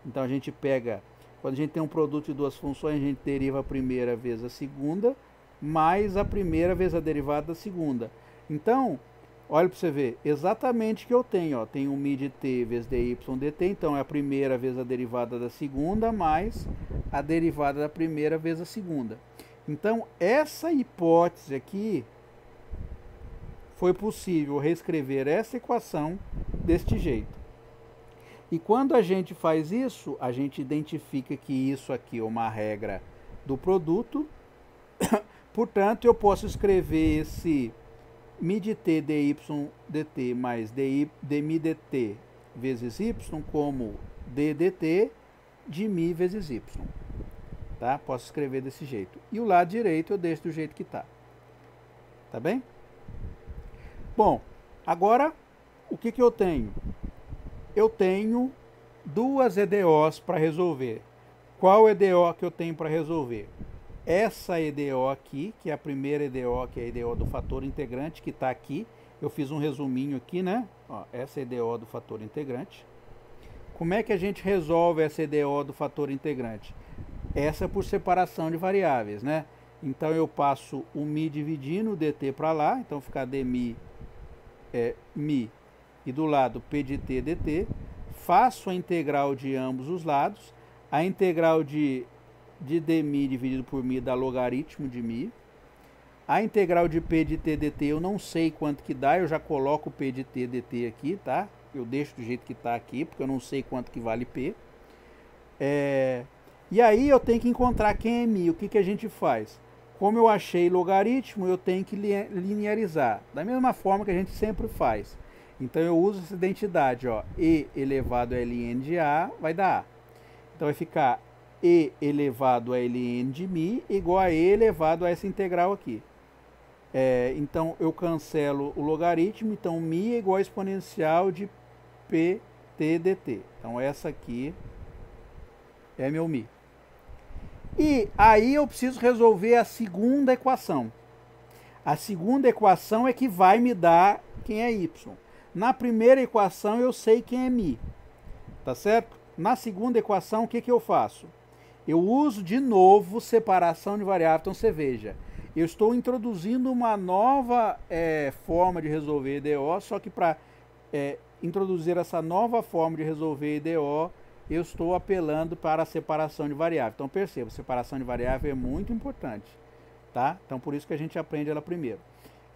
Então a gente pega, quando a gente tem um produto de duas funções, a gente deriva a primeira vezes a segunda, mais a primeira vezes a derivada da segunda. Então, Olha para você ver, exatamente o que eu tenho, ó, tenho mi de t vezes dy dt, então é a primeira vezes a derivada da segunda, mais a derivada da primeira vezes a segunda. Então, essa hipótese aqui, foi possível reescrever essa equação deste jeito. E quando a gente faz isso, a gente identifica que isso aqui é uma regra do produto, portanto, eu posso escrever esse mi de t dy dt mais dmi dt vezes y como d dt de mi vezes y. Tá? Posso escrever desse jeito. E o lado direito eu deixo do jeito que está. Tá bem? Bom, agora o que eu tenho? Eu tenho duas EDOs para resolver. Qual EDO que eu tenho para resolver? Essa EDO aqui, que é a primeira EDO, que é a EDO do fator integrante, que está aqui. Eu fiz um resuminho aqui, né? Ó, essa é a EDO do fator integrante. Como é que a gente resolve essa EDO do fator integrante? Essa é por separação de variáveis, né? Então eu passo o mi dividindo o dt para lá, então fica dmi mi e do lado p de t dt. Faço a integral de ambos os lados. A integral de dmi dividido por mi dá logaritmo de mi. A integral de p de t dt eu não sei quanto que dá, eu já coloco o p de t dt aqui, tá? Eu deixo do jeito que está aqui, porque eu não sei quanto que vale p. E aí eu tenho que encontrar quem é mi. O que a gente faz? Como eu achei logaritmo, eu tenho que linearizar. Da mesma forma que a gente sempre faz. Então eu uso essa identidade, ó, e elevado a ln de a vai dar a. Então vai ficar e elevado a ln de mi igual a e elevado a essa integral aqui. Então eu cancelo o logaritmo, então mi é igual a exponencial de pt dt. Então essa aqui é meu mi. E aí eu preciso resolver a segunda equação. A segunda equação é que vai me dar quem é y. Na primeira equação eu sei quem é mi, tá certo? Na segunda equação o que eu faço? Eu uso de novo separação de variável. Então você veja, eu estou introduzindo uma nova forma de resolver EDO, só que para introduzir essa nova forma de resolver EDO, eu estou apelando para a separação de variável. Então perceba, separação de variável é muito importante, tá? Então por isso que a gente aprende ela primeiro.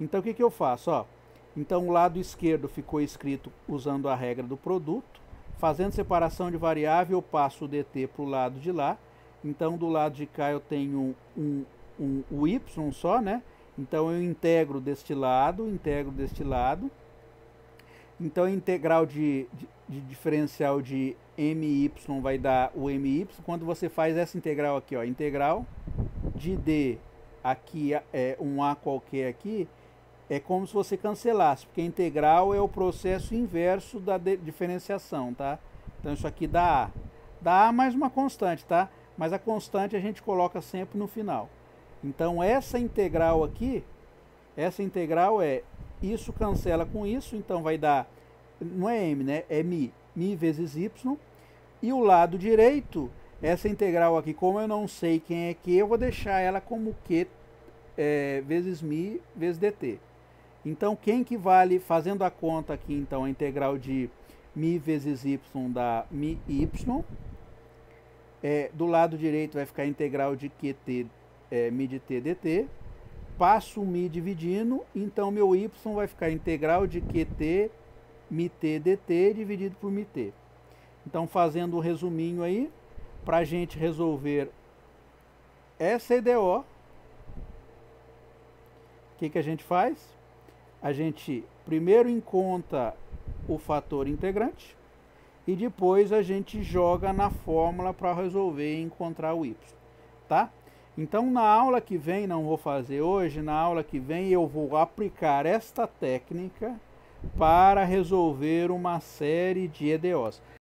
Então o que eu faço? Ó, então o lado esquerdo ficou escrito usando a regra do produto. Fazendo separação de variável, eu passo o dt para o lado de lá. Então do lado de cá eu tenho o y só, né? Então eu integro deste lado, Então a integral de diferencial de my vai dar o my. Quando você faz essa integral aqui, ó, integral de d, aqui é um a qualquer aqui, é como se você cancelasse, porque a integral é o processo inverso da diferenciação, tá? Então isso aqui dá a. Dá a mais uma constante, tá? Mas a constante a gente coloca sempre no final. Então essa integral aqui, isso cancela com isso, então vai dar, não é m, né? É mi vezes y. E o lado direito, essa integral aqui, como eu não sei quem é q, eu vou deixar ela como q vezes mi vezes dt. Então, quem que vale, fazendo a conta aqui, então, a integral de mi vezes y dá mi y. Do lado direito vai ficar a integral de qt, mi de t dt. Passo o mi dividindo, então meu y vai ficar a integral de qt mi t dt dividido por mi t. Então, fazendo um resuminho aí, para a gente resolver essa EDO, o que a gente faz? A gente primeiro encontra o fator integrante e depois a gente joga na fórmula para resolver e encontrar o y, tá? Então na aula que vem, não vou fazer hoje, na aula que vem eu vou aplicar esta técnica para resolver uma série de EDOs.